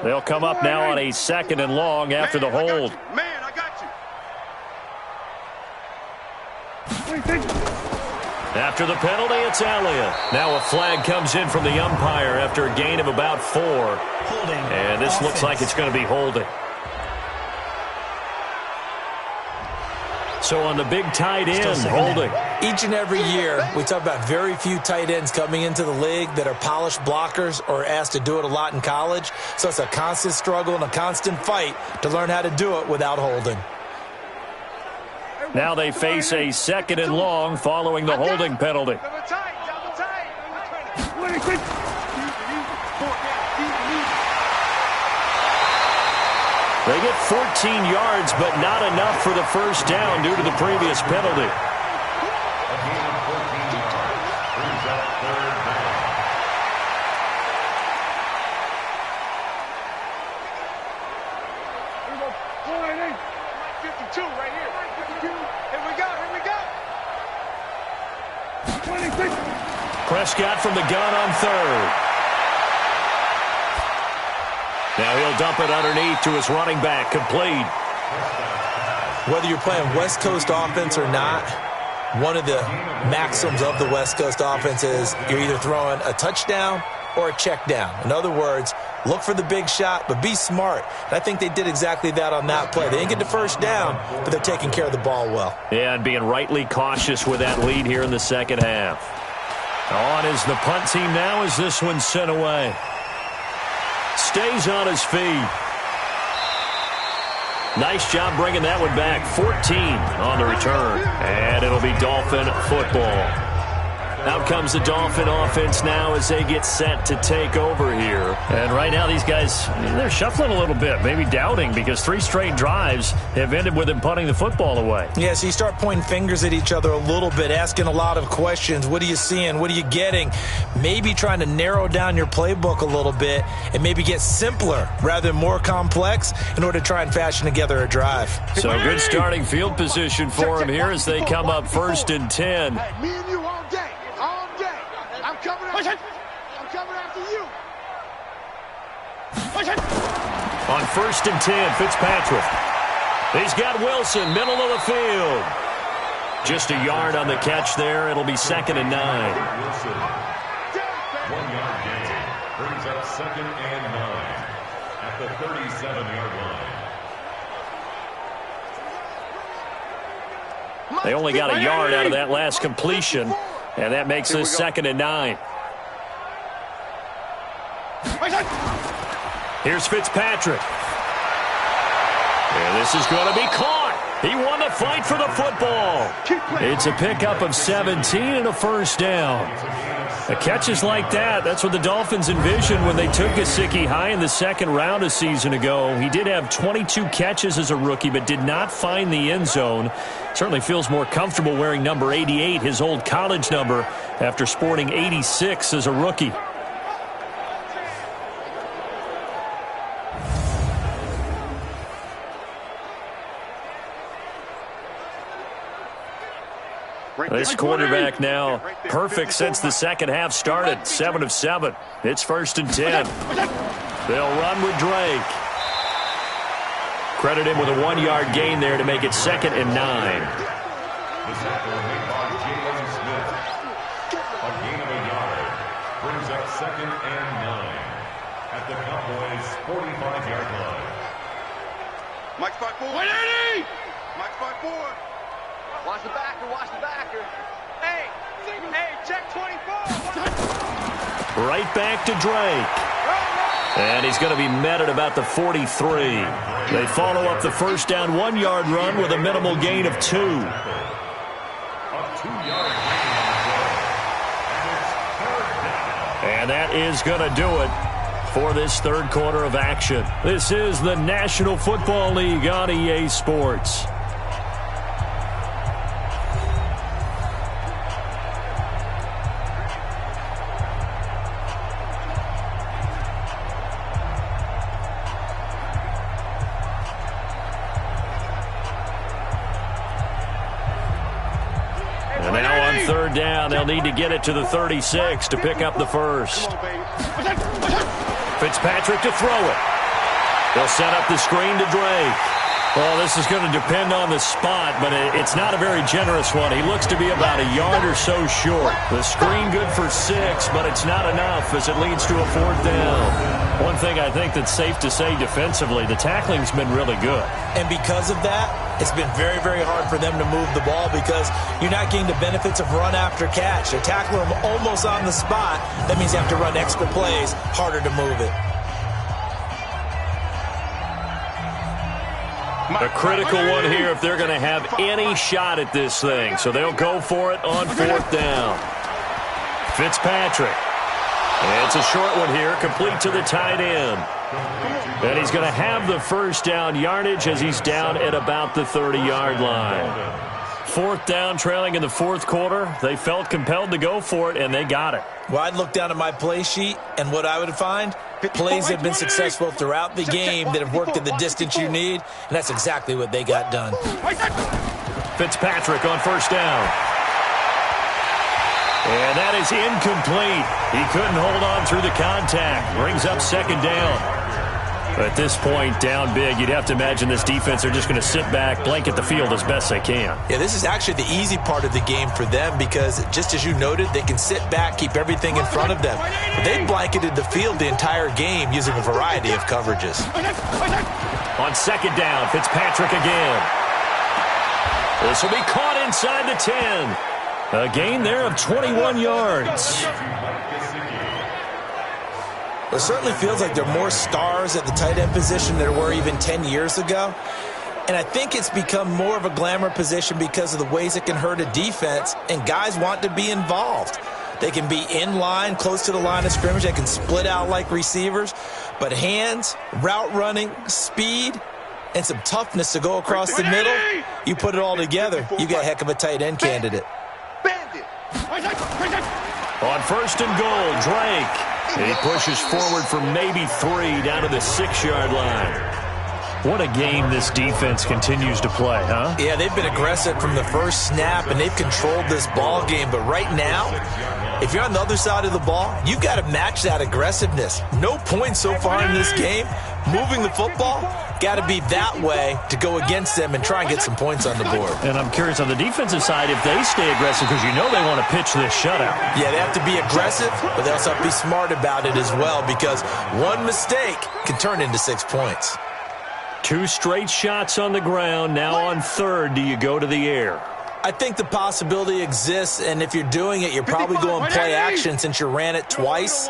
They'll come up now on a 2nd and long after the hold. Man, I got you. After the penalty, it's Elliott. Now a flag comes in from the umpire after a gain of about 4. Holding. And this looks like it's going to be holding. So on the big tight end, holding. Each and every year, we talk about very few tight ends coming into the league that are polished blockers or asked to do it a lot in college. So it's a constant struggle and a constant fight to learn how to do it without holding. Now they face a 2nd and long following the holding penalty. They get 14 yards, but not enough for the first down due to the previous penalty. A gain of 14 yards brings up third down. Here we go. 52 right here. 52. Here we go. Here we go. 26. Prescott from the gun on third. Now he'll dump it underneath to his running back, complete. Whether you're playing West Coast offense or not, one of the maxims of the West Coast offense is you're either throwing a touchdown or a check down. In other words, look for the big shot, but be smart. And I think they did exactly that on that play. They didn't get the first down, but they're taking care of the ball well. Yeah, and being rightly cautious with that lead here in the second half. On is the punt team now as this one's sent away. Stays on his feet. Nice job bringing that one back. 14 on the return. And it'll be Dolphin football. Out comes the Dolphin offense now as they get set to take over here. And right now these guys, they're shuffling a little bit, maybe doubting, because 3 straight drives have ended with them punting the football away. Yeah, so you start pointing fingers at each other a little bit, asking a lot of questions. What are you seeing? What are you getting? Maybe trying to narrow down your playbook a little bit and maybe get simpler rather than more complex in order to try and fashion together a drive. So good starting field position for them here as they come up 1st and 10. Hey, me and you all day. All day. I'm coming after you. On 1st and 10, Fitzpatrick. He's got Wilson, middle of the field. Just a yard on the catch there. It'll be 2nd and 9. Wilson. 1 yard gain brings up 2nd and 9 at the 37-yard line. They only got a yard out of that last completion, and that makes this 2nd and 9. Here's Fitzpatrick. And this is going to be caught. He won the fight for the football. It's a pickup of 17 and a first down. The catches like that, that's what the Dolphins envisioned when they took Gesicki high in the 2nd round a season ago. He did have 22 catches as a rookie, but did not find the end zone. Certainly feels more comfortable wearing number 88, his old college number, after sporting 86 as a rookie. This quarterback now perfect since the 2nd half started. 7 of 7. It's 1st and 10. They'll run with Drake. Credit him with a 1-yard gain there to make it 2nd and 9. The tackle made by Jalen Smith. A gain of a yard brings up 2nd and 9 at the Cowboys' 45-yard line. Mike spot 4. 180! Mike spot 4. Watch the backer, watch the backer. Hey, check 24. Right back to Drake. And he's going to be met at about the 43. They follow up the first down 1-yard run with a minimal gain of 2. A 2-yard gain on the play. And it's 3rd down. And that is going to do it for this 3rd quarter of action. This is the National Football League on EA Sports. And now on 3rd down, they'll need to get it to the 36 to pick up the first. Fitzpatrick to throw it. They'll set up the screen to Drake. Well, this is going to depend on the spot, but it's not a very generous one. He looks to be about a yard or so short. The screen good for 6, but it's not enough as it leads to a 4th down. One thing I think that's safe to say defensively, the tackling's been really good. And because of that, it's been very, very hard for them to move the ball because you're not getting the benefits of run after catch. They tackle them almost on the spot. That means you have to run extra plays, harder to move it. A critical one here if they're going to have any shot at this thing. So they'll go for it on 4th down. Fitzpatrick. And it's a short one here, complete to the tight end. And he's going to have the first down yardage as he's down at about the 30-yard line. Fourth down, trailing in the fourth quarter. They felt compelled to go for it, and they got it. Well, I'd look down at my play sheet, and what I would find, plays have been successful throughout the game that have worked at the distance you need, and that's exactly what they got done. Fitzpatrick on first down. And that is incomplete. He couldn't hold on through the contact. Brings up second down. At this point, down big, you'd have to imagine this defense are just going to sit back, blanket the field as best they can. Yeah, this is actually the easy part of the game for them because, just as you noted, they can sit back, keep everything in front of them. But they blanketed the field the entire game using a variety of coverages. On second down, Fitzpatrick again. This will be caught inside the 10. A gain there of 21 yards. It certainly feels like there are more stars at the tight end position than there were even 10 years ago. And I think it's become more of a glamour position because of the ways it can hurt a defense, and guys want to be involved. They can be in line, close to the line of scrimmage. They can split out like receivers. But hands, route running, speed, and some toughness to go across the middle, you put it all together, you got a heck of a tight end candidate. On first and goal, Drake. He pushes forward for maybe 3 down to the 6-yard line. What a game this defense continues to play, huh? Yeah, they've been aggressive from the first snap, and they've controlled this ball game. But right now, if you're on the other side of the ball, you've got to match that aggressiveness. No points so far in this game. Moving the football, got to be that way to go against them and try and get some points on the board. And I'm curious on the defensive side if they stay aggressive because you know they want to pitch this shutout. Yeah, they have to be aggressive, but they also have to be smart about it as well because one mistake can turn into 6 points. 2 straight shots on the ground. Now on third, do you go to the air? I think the possibility exists, and if you're doing it, you're probably going play action since you ran it twice.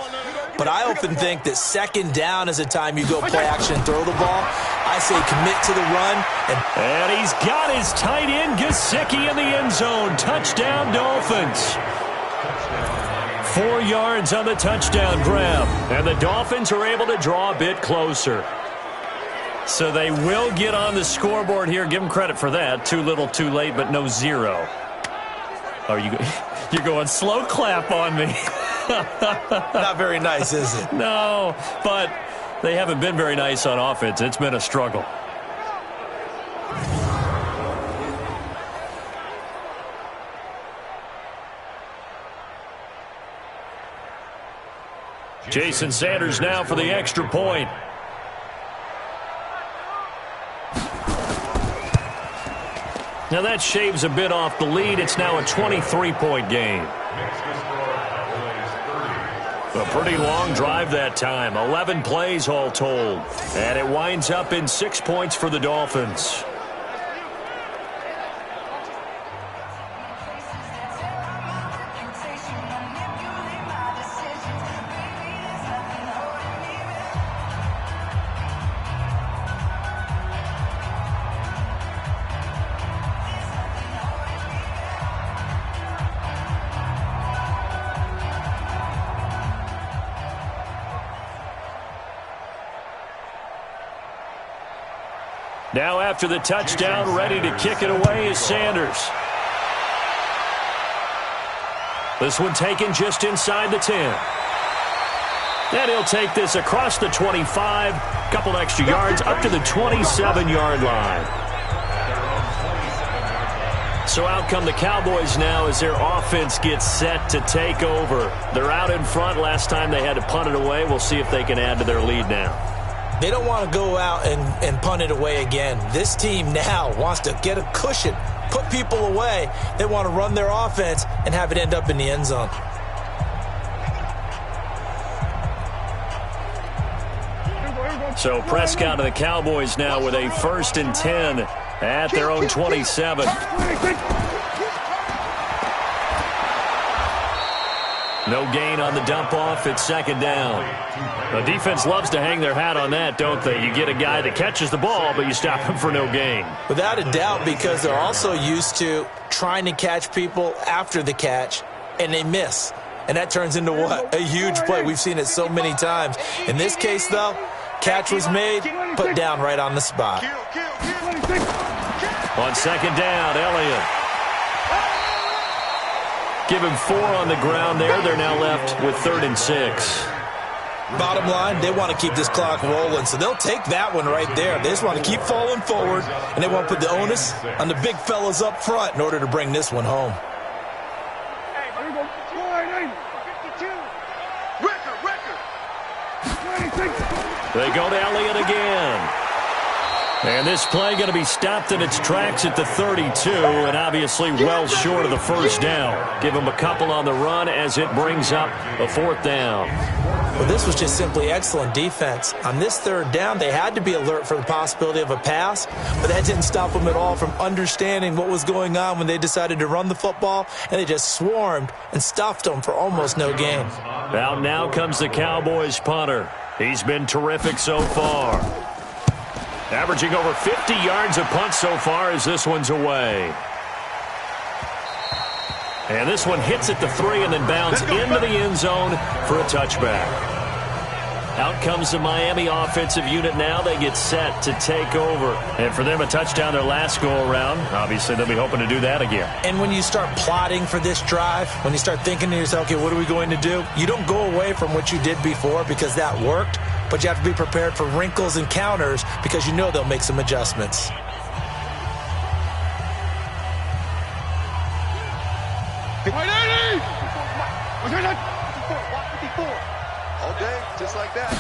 But I often think that second down is a time you go play action and throw the ball. I say commit to the run. And he's got his tight end, Gesicki, in the end zone. Touchdown, Dolphins. 4 yards on the touchdown grab. And the Dolphins are able to draw a bit closer. So they will get on the scoreboard here. Give them credit for that. Too little, too late, but no 0. Oh, you're going slow clap on me. Not very nice, is it? No, but they haven't been very nice on offense. It's been a struggle. Jason Sanders now for the extra point. Now that shaves a bit off the lead. It's now a 23-point game. A pretty long drive that time. 11 plays all told. And it winds up in 6 points for the Dolphins. Now after the touchdown, ready to kick it away is Sanders. This one taken just inside the 10. And he'll take this across the 25, couple extra yards up to the 27-yard line. So out come the Cowboys now as their offense gets set to take over. They're out in front. Last time they had to punt it away. We'll see if they can add to their lead now. They don't want to go out and punt it away again. This team now wants to get a cushion, put people away. They want to run their offense and have it end up in the end zone. So Prescott and the Cowboys now with a 1st and 10 at their own 27. No gain on the dump off. It's second down. The defense loves to hang their hat on that, don't they? You get a guy that catches the ball, but you stop him for no gain. Without a doubt, because they're also used to trying to catch people after the catch, and they miss. And that turns into what? A huge play. We've seen it so many times. In this case, though, Catch was made, put down right on the spot. On second down, Elliott. Give him 4 on the ground there. They're now left with 3rd and 6. Bottom line, they want to keep this clock rolling, so they'll take that one right there. They just want to keep falling forward, and they want to put the onus on the big fellas up front in order to bring this one home. They go to Elliott again. And this play going to be stopped in its tracks at the 32, and obviously well short of the first down. Give them a couple on the run as it brings up a 4th down. Well, this was just simply excellent defense. On this 3rd down, they had to be alert for the possibility of a pass, but that didn't stop them at all from understanding what was going on when they decided to run the football, and they just swarmed and stuffed them for almost no gain. Out now comes the Cowboys punter. He's been terrific so far. Averaging over 50 yards a punt so far as this one's away. And this one hits at the 3 and then bounds into the end zone for a touchback. Out comes the Miami offensive unit now. They get set to take over. And for them, a touchdown their last go-around. Obviously, they'll be hoping to do that again. And when you start plotting for this drive, when you start thinking to yourself, okay, what are we going to do? You don't go away from what you did before because that worked, but you have to be prepared for wrinkles and counters because you know they'll make some adjustments. All day, just like that.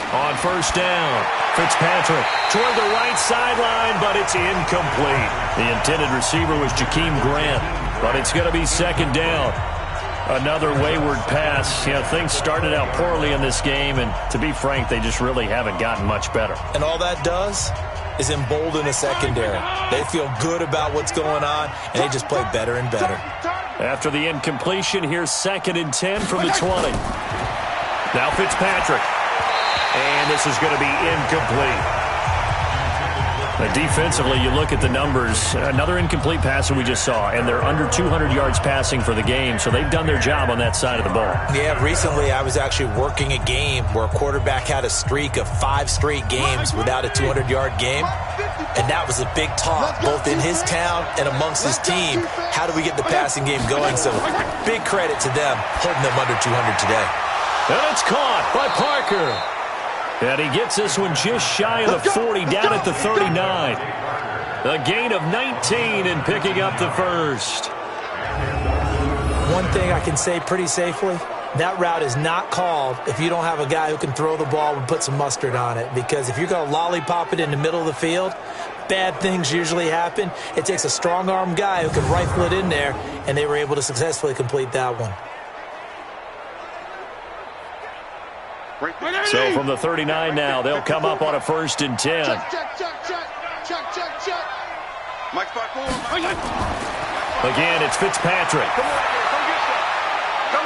On first down, Fitzpatrick toward the right sideline, but it's incomplete. The intended receiver was Jakeem Grant, but it's going to be 2nd down. Another wayward pass. Things started out poorly in this game, and to be frank, they just really haven't gotten much better. And all that does is embolden a secondary. They feel good about what's going on, and they just play better and better. After the incompletion, here's 2nd and 10 from the 20. Now Fitzpatrick. And this is going to be incomplete. Defensively, you look at the numbers. Another incomplete pass that we just saw, and they're under 200 yards passing for the game, so they've done their job on that side of the ball. Yeah, recently I was actually working a game where a quarterback had a streak of 5 straight games without a 200-yard game, and that was a big talk, both in his town and amongst his team. How do we get the passing game going? So big credit to them, holding them under 200 today. And it's caught by Parker. And he gets this one just shy of the 40, down at the 39. A gain of 19 and picking up the first. One thing I can say pretty safely, that route is not called if you don't have a guy who can throw the ball and put some mustard on it. Because if you're going to lollipop it in the middle of the field, bad things usually happen. It takes a strong-arm guy who can rifle it in there, and they were able to successfully complete that one. So from the 39 now, they'll come up on a 1st and 10. Again, it's Fitzpatrick.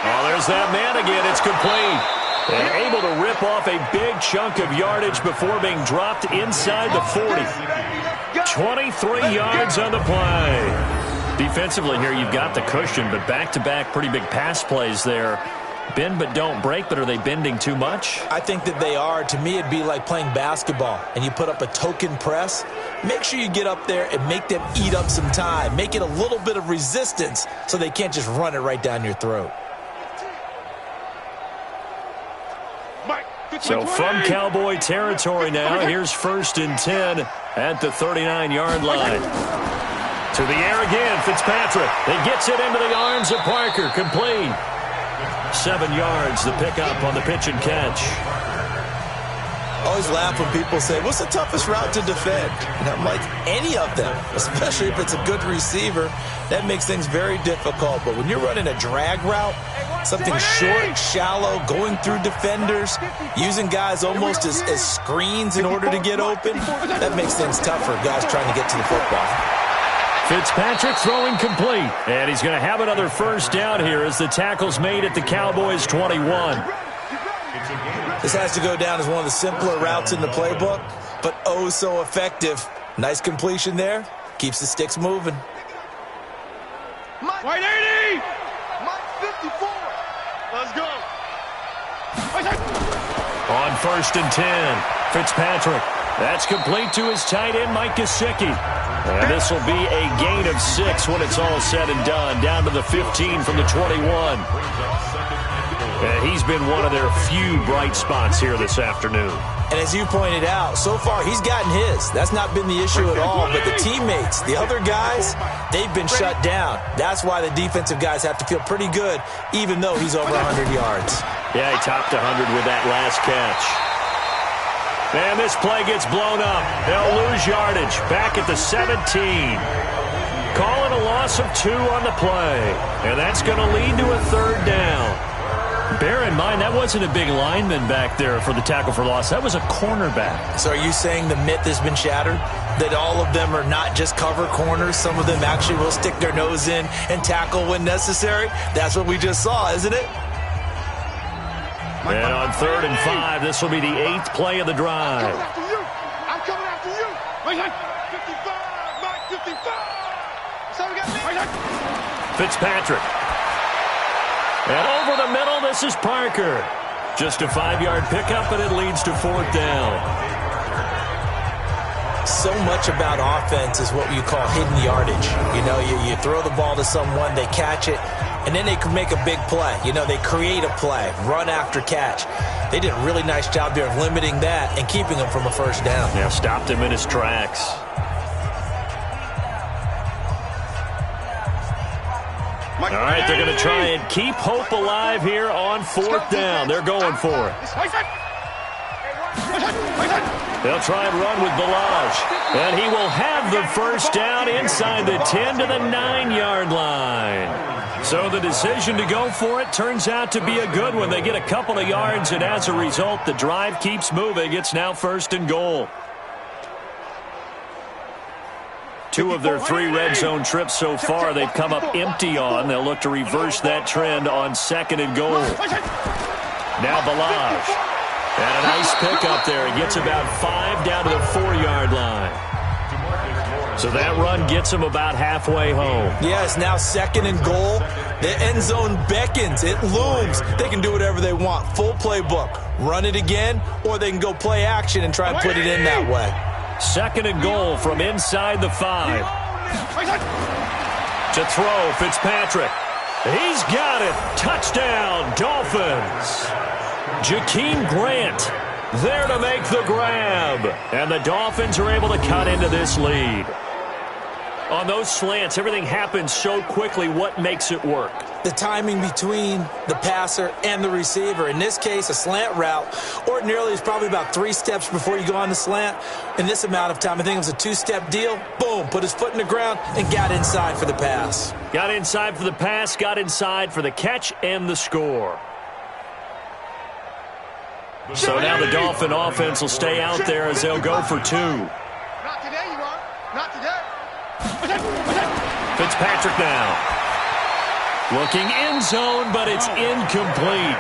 Oh, there's that man again. It's complete. And able to rip off a big chunk of yardage before being dropped inside the 40. 23 yards on the play. Defensively here, you've got the cushion, but back-to-back pretty big pass plays there. Bend but don't break, but are they bending too much? I think that they are. To me, it'd be like playing basketball, and you put up a token press. Make sure you get up there and make them eat up some time. Make it a little bit of resistance so they can't just run it right down your throat. So from Cowboy territory now, here's 1st and 10 at the 39-yard line. To the air again, Fitzpatrick. He gets it into the arms of Parker, complete. 7 yards, the pickup on the pitch and catch. I always laugh when people say, what's the toughest route to defend? And I'm like, any of them, especially if it's a good receiver. That makes things very difficult. But when you're running a drag route, something short, shallow, going through defenders, using guys almost as screens in order to get open, that makes things tough for guys trying to get to the football. Fitzpatrick throwing complete. And he's going to have another 1st down here as the tackle's made at the Cowboys' 21. This has to go down as one of the simpler routes in the playbook, but oh so effective. Nice completion there. Keeps the sticks moving. Mike 80! Mike 54! Let's go! On 1st and 10, Fitzpatrick. That's complete to his tight end, Mike Gesicki. And this will be a gain of 6 when it's all said and done. Down to the 15 from the 21. And he's been one of their few bright spots here this afternoon. And as you pointed out, so far he's gotten his. That's not been the issue at all. But the teammates, the other guys, they've been shut down. That's why the defensive guys have to feel pretty good, even though he's over 100 yards. Yeah, he topped 100 with that last catch. And this play gets blown up. They'll lose yardage back at the 17. Calling a loss of 2 on the play. And that's going to lead to a 3rd down. Bear in mind, that wasn't a big lineman back there for the tackle for loss. That was a cornerback. So are you saying the myth has been shattered? That all of them are not just cover corners? Some of them actually will stick their nose in and tackle when necessary? That's what we just saw, isn't it? And on 3rd and 5, this will be the 8th play of the drive. I'm coming after you. 55, Mike 55. So we got me. Fitzpatrick. And over the middle, this is Parker. Just a 5-yard pickup, and it leads to 4th down. So much about offense is what you call hidden yardage. You know, you throw the ball to someone, they catch it, and then they can make a big play. You know, they create a play, run after catch. They did a really nice job there of limiting that and keeping him from a 1st down. Yeah, stopped him in his tracks. All right, they're going to try and keep hope alive here on 4th down. They're going for it. They'll try and run with Balaj. And he will have the 1st down inside the 10 to the 9-yard line. So the decision to go for it turns out to be a good one. They get a couple of yards, and as a result, the drive keeps moving. It's now 1st and goal. 2 of their 3 red zone trips so far they've come up empty on. They'll look to reverse that trend on 2nd and goal. Now Balaj. And a nice pickup there. He gets about 5 down to the 4-yard line. So that run gets him about halfway home. Yes, now 2nd and goal. The end zone beckons. It looms. They can do whatever they want. Full playbook. Run it again, or they can go play action and try and put it in that way. 2nd and goal from inside the 5. To throw, Fitzpatrick. He's got it. Touchdown, Dolphins. Jakeem Grant there to make the grab. And the Dolphins are able to cut into this lead. On those slants, everything happens so quickly. What makes it work? The timing between the passer and the receiver. In this case, a slant route ordinarily is probably about 3 steps before you go on the slant. In this amount of time, I think it was a 2-step deal. Boom, put his foot in the ground and got inside for the pass. Got inside for the pass, got inside for the catch and the score. So now the Dolphin offense will stay out there as they'll go for 2. Not today, you are. Not today. Fitzpatrick now. Looking end zone, but it's incomplete.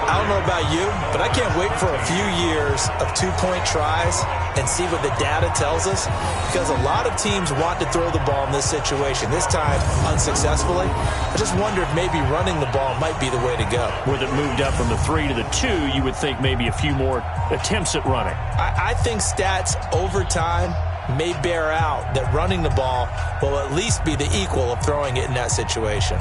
I don't know about you, but I can't wait for a few years of 2-point tries and see what the data tells us, because a lot of teams want to throw the ball in this situation. This time, unsuccessfully. I just wonder if maybe running the ball might be the way to go. With it moved up from the 3 to the 2, you would think maybe a few more attempts at running. I think stats over time may bear out that running the ball will at least be the equal of throwing it in that situation.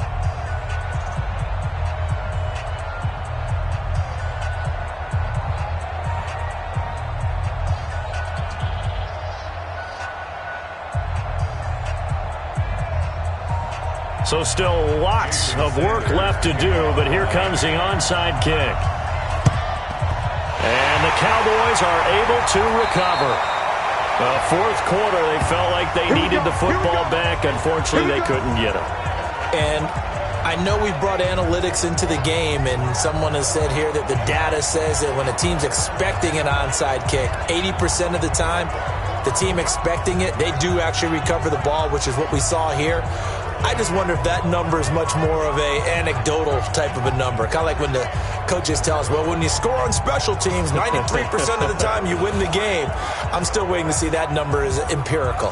So still lots of work left to do, but here comes the onside kick. And the Cowboys are able to recover. Fourth quarter, they felt like they needed the football back. Unfortunately, they couldn't get it. And I know we brought analytics into the game, and someone has said here that the data says that when a team's expecting an onside kick, 80% of the time, the team expecting it, they do actually recover the ball, which is what we saw here. I just wonder if that number is much more of a anecdotal type of a number. Kind of like when the coaches tell us, well, when you score on special teams, 93% of the time you win the game. I'm still waiting to see that number is empirical.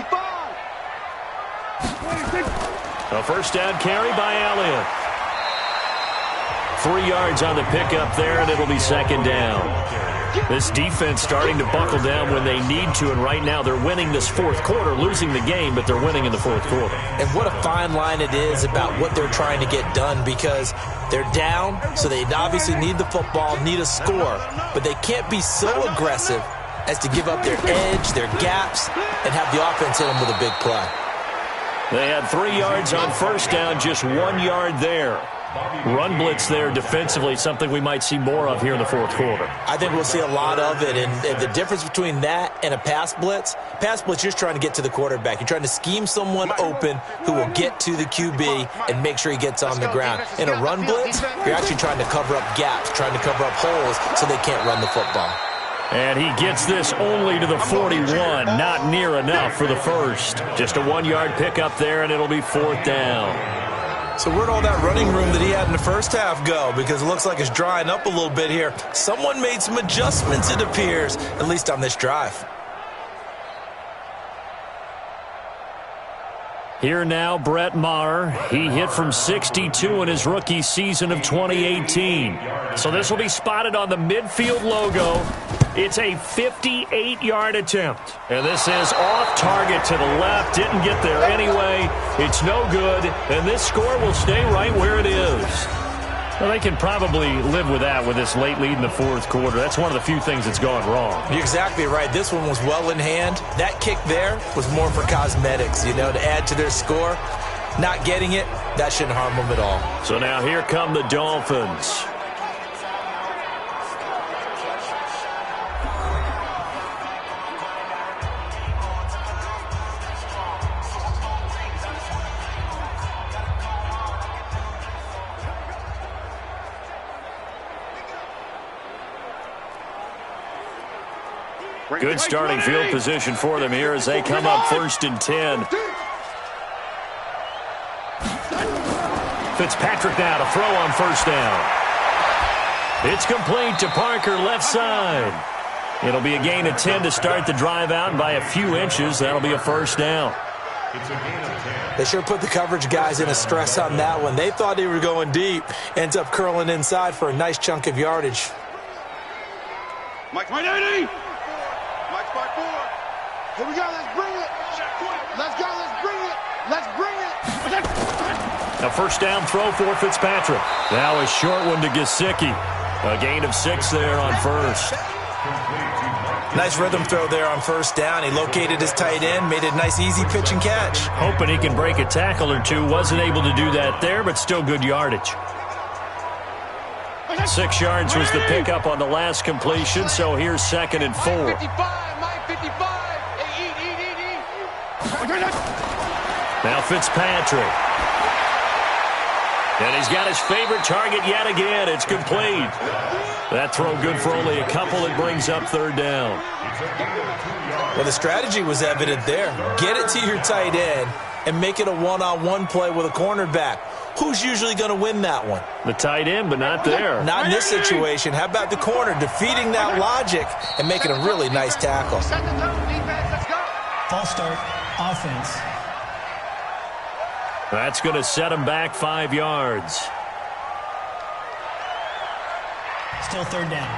55. A first down carry by Elliott. 3 yards on the pickup there, and it'll be second down. This defense starting to buckle down when they need to, and right now they're winning this fourth quarter, losing the game, but they're winning in the fourth quarter. And what a fine line it is about what they're trying to get done, because they're down, so they obviously need the football, need a score, but they can't be so aggressive as to give up their edge, their gaps, and have the offense hit them with a big play. They had 3 yards on first down, just 1 yard there. Run blitz there defensively, something we might see more of here in the fourth quarter. I think we'll see a lot of it, and the difference between that and a pass blitz, you're just trying to get to the quarterback. You're trying to scheme someone open who will get to the QB and make sure he gets on the ground. In a run blitz, you're actually trying to cover up gaps, trying to cover up holes so they can't run the football. And he gets this only to the 41, not near enough for the first. Just a 1 yard pickup there, and it'll be fourth down. So where'd all that running room that he had in the first half go? Because it looks like it's drying up a little bit here. Someone made some adjustments, it appears, at least on this drive. Here now, Brett Maher. He hit from 62 in his rookie season of 2018. So this will be spotted on the midfield logo. It's a 58-yard attempt. And this is off target to the left. Didn't get there anyway. It's no good. And this score will stay right where it is. Well, they can probably live with that with this late lead in the fourth quarter. That's one of the few things that's gone wrong. You're exactly right. This one was well in hand. That kick there was more for cosmetics, to add to their score. Not getting it, that shouldn't harm them at all. So now here come the Dolphins. Good starting field position for them here as they come up 1st and 10. Fitzpatrick now to throw on first down. It's complete to Parker, left side. It'll be a gain of 10 to start the drive out, and by a few inches, that'll be a first down. They sure put the coverage guys in a stress on that one. They thought they were going deep. Ends up curling inside for a nice chunk of yardage. Mike 180. Mike's by 4. Here we go. Let's bring it. Let's go. Let's bring it. Let's bring it. A first down throw for Fitzpatrick. Now a short one to Gesicki. A gain of 6 there on first. Nice rhythm throw there on first down. He located his tight end, made a nice easy pitch and catch. Hoping he can break a tackle or two. Wasn't able to do that there, but still good yardage. 6 yards was the pickup on the last completion, so here's 2nd and 4. Mike 55, Mike 55. Hey, eat. Now Fitzpatrick. And he's got his favorite target yet again. It's complete. That throw good for only a couple. It brings up 3rd down. Well, the strategy was evident there. Get it to your tight end and make it a one-on-one play with a cornerback. Who's usually going to win that one? The tight end, but not there. Not in this situation. How about the corner defeating that logic and making a really nice tackle? False start, offense. That's going to set him back 5 yards. Still 3rd down.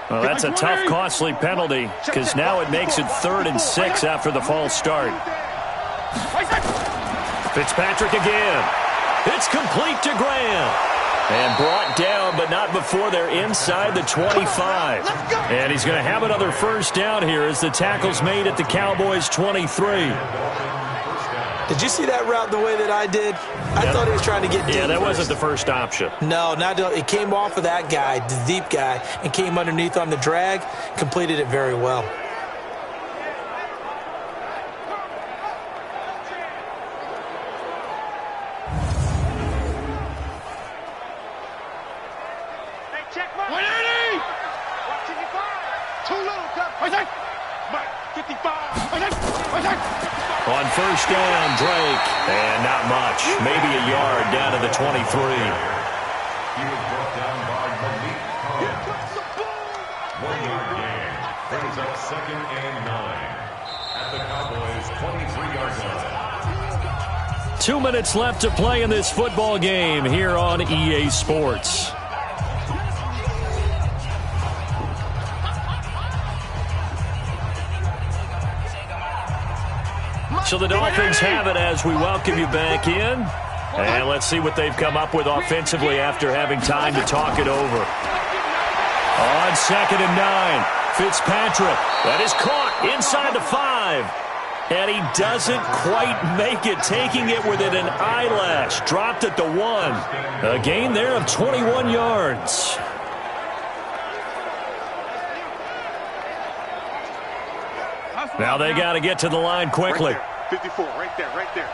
Well, that's a tough, costly penalty because now it makes it 3rd and 6 after the false start. Fitzpatrick again. It's complete to Graham. And brought down, but not before they're inside the 25. And he's going to have another first down here as the tackle's made at the Cowboys' 23. Did you see that route the way that I did? I thought he was trying to get deep. Yeah, that wasn't the first option. No, it came off of that guy, the deep guy, and came underneath on the drag, completed it very well. On first down, Drake. And not much. Maybe a yard down to the 23. He was brought down by Malik Collins. 1 yard gain. Brings up 2nd and 9. At the Cowboys' 23-yard line. 2 minutes left to play in this football game here on EA Sports. So the Dolphins have it as we welcome you back in. And let's see what they've come up with offensively after having time to talk it over. On 2nd and 9, Fitzpatrick. That is caught inside the 5. And he doesn't quite make it, taking it within an eyelash. Dropped at the 1. A gain there of 21 yards. Now they got to get to the line quickly. 54, right there,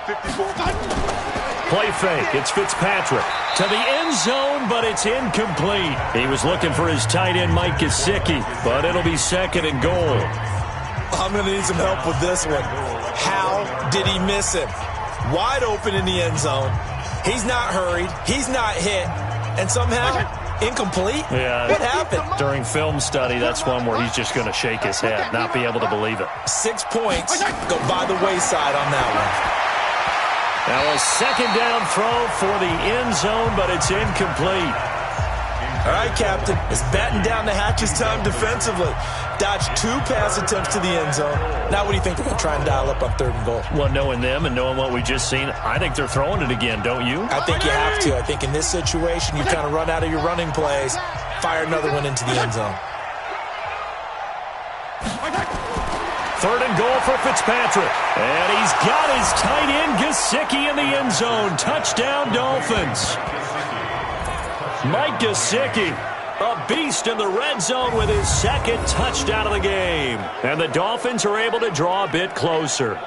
54. Play fake. It's Fitzpatrick to the end zone, but it's incomplete. He was looking for his tight end, Mike Gesicki, but it'll be 2nd and goal. I'm going to need some help with this one. How did he miss him? Wide open in the end zone. He's not hurried. He's not hit. And somehow, incomplete? Yeah. What happened? During film study, that's one where he's just going to shake his head, not be able to believe it. 6 points go by the wayside on that one. Now a 2nd down throw for the end zone, but it's incomplete. All right, Captain. It's batten down the hatches time defensively. Dodged 2 pass attempts to the end zone. Now what do you think they're going to try and dial up on 3rd and goal? Well, knowing them and knowing what we just seen, I think they're throwing it again, don't you? I think you have to. I think in this situation, you kind of run out of your running plays, fire another one into the end zone. 3rd and goal for Fitzpatrick. And he's got his tight end, Gesicki, in the end zone. Touchdown, Dolphins. Mike Gesicki, a beast in the red zone with his 2nd touchdown of the game. And the Dolphins are able to draw a bit closer.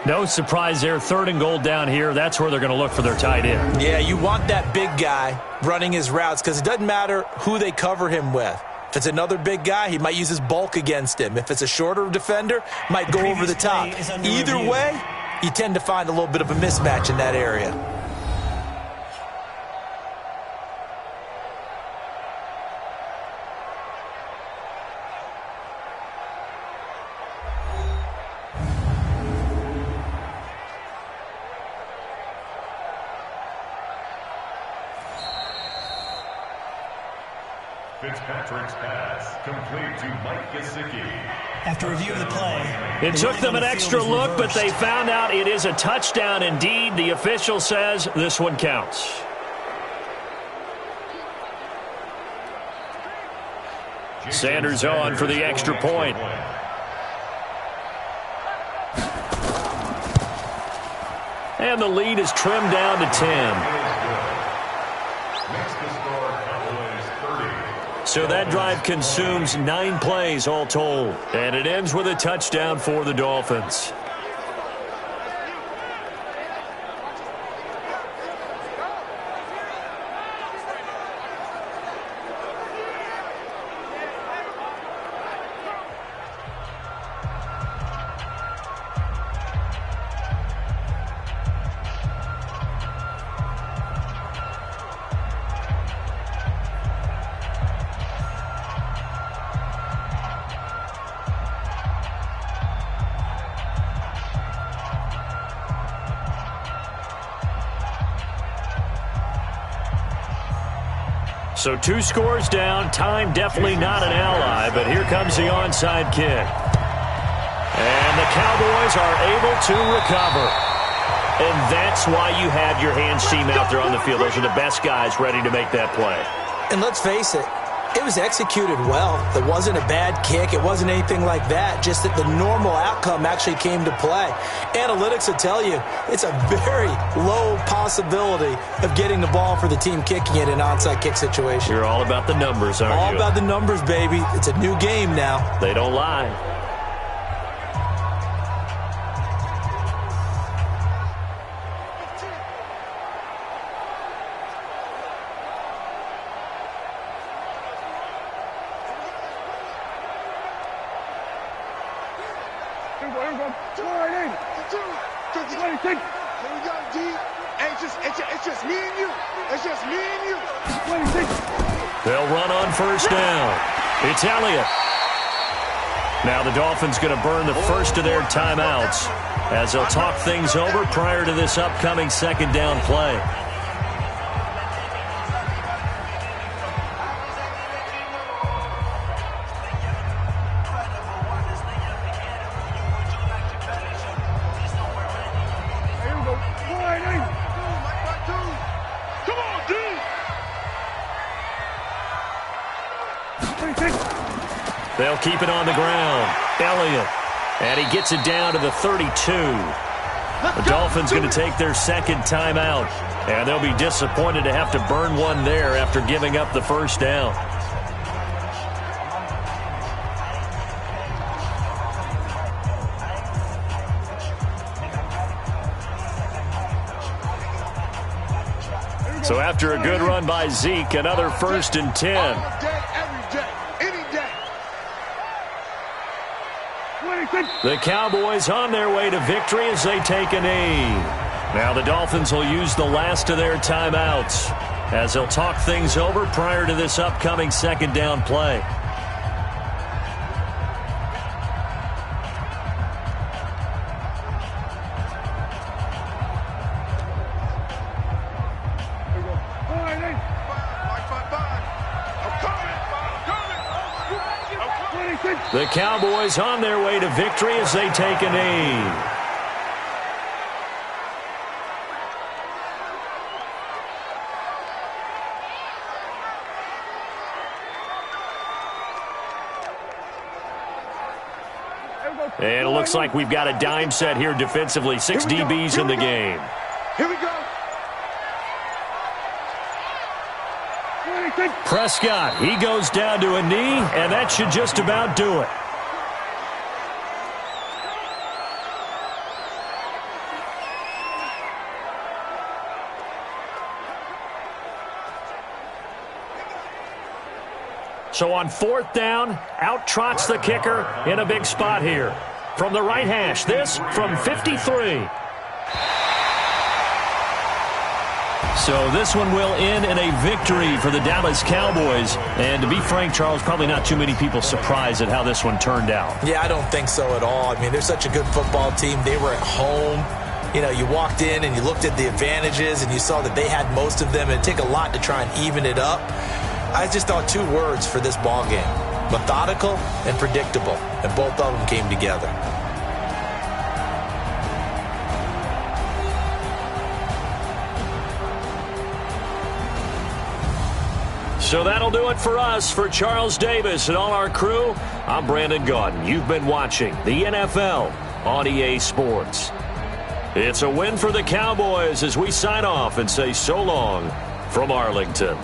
No surprise there. 3rd and goal down here. That's where they're going to look for their tight end. Yeah, you want that big guy running his routes because it doesn't matter who they cover him with. If it's another big guy, he might use his bulk against him. If it's a shorter defender, might go over the top. Either way, you tend to find a little bit of a mismatch in that area. Fitzpatrick's pass complete to Mike Gesicki. After review of the play, it took them an extra look, but they found out it is a touchdown indeed. The official says this one counts. Sanders on for the extra point. And the lead is trimmed down to 10. So that drive consumes 9 plays all told. And it ends with a touchdown for the Dolphins. So 2 scores down. Time definitely not an ally, but here comes the onside kick. And the Cowboys are able to recover. And that's why you have your hands team out there on the field. Those are the best guys ready to make that play. And let's face it, it was executed well. It wasn't a bad kick. It wasn't anything like that. Just that the normal outcome actually came to play. Analytics will tell you it's a very low possibility of getting the ball for the team kicking it in an onside kick situation. You're all about the numbers, aren't you? All about the numbers, baby. It's a new game now. They don't lie. Here we go, D. It's just me and you. It's just me and you. They'll run on first down. It's Elliott. Now the Dolphins going to burn the first of their timeouts as they'll talk things over prior to this upcoming second down play. They'll keep it on the ground. Elliott. And he gets it down to the 32. The Dolphins going to take their second timeout. And they'll be disappointed to have to burn one there after giving up the first down. So after a good run by Zeke, another 1st and 10. The Cowboys on their way to victory as they take a knee. Now the Dolphins will use the last of their timeouts as they'll talk things over prior to this upcoming second down play. The Cowboys on their way to victory as they take a knee. And it looks like we've got a dime set here defensively. 6 DBs in the game. Here we go. Prescott, he goes down to a knee, and that should just about do it. So on 4th down, out trots the kicker in a big spot here. From the right hash, this from 53. So this one will end in a victory for the Dallas Cowboys. And to be frank, Charles, probably not too many people surprised at how this one turned out. Yeah, I don't think so at all. I mean, they're such a good football team. They were at home. You know, you walked in and you looked at the advantages and you saw that they had most of them. It'd take a lot to try and even it up. I just thought 2 words for this ball game: methodical and predictable. And both of them came together. So that'll do it for us. For Charles Davis and all our crew, I'm Brandon Gaudin. You've been watching the NFL on EA Sports. It's a win for the Cowboys as we sign off and say so long from Arlington.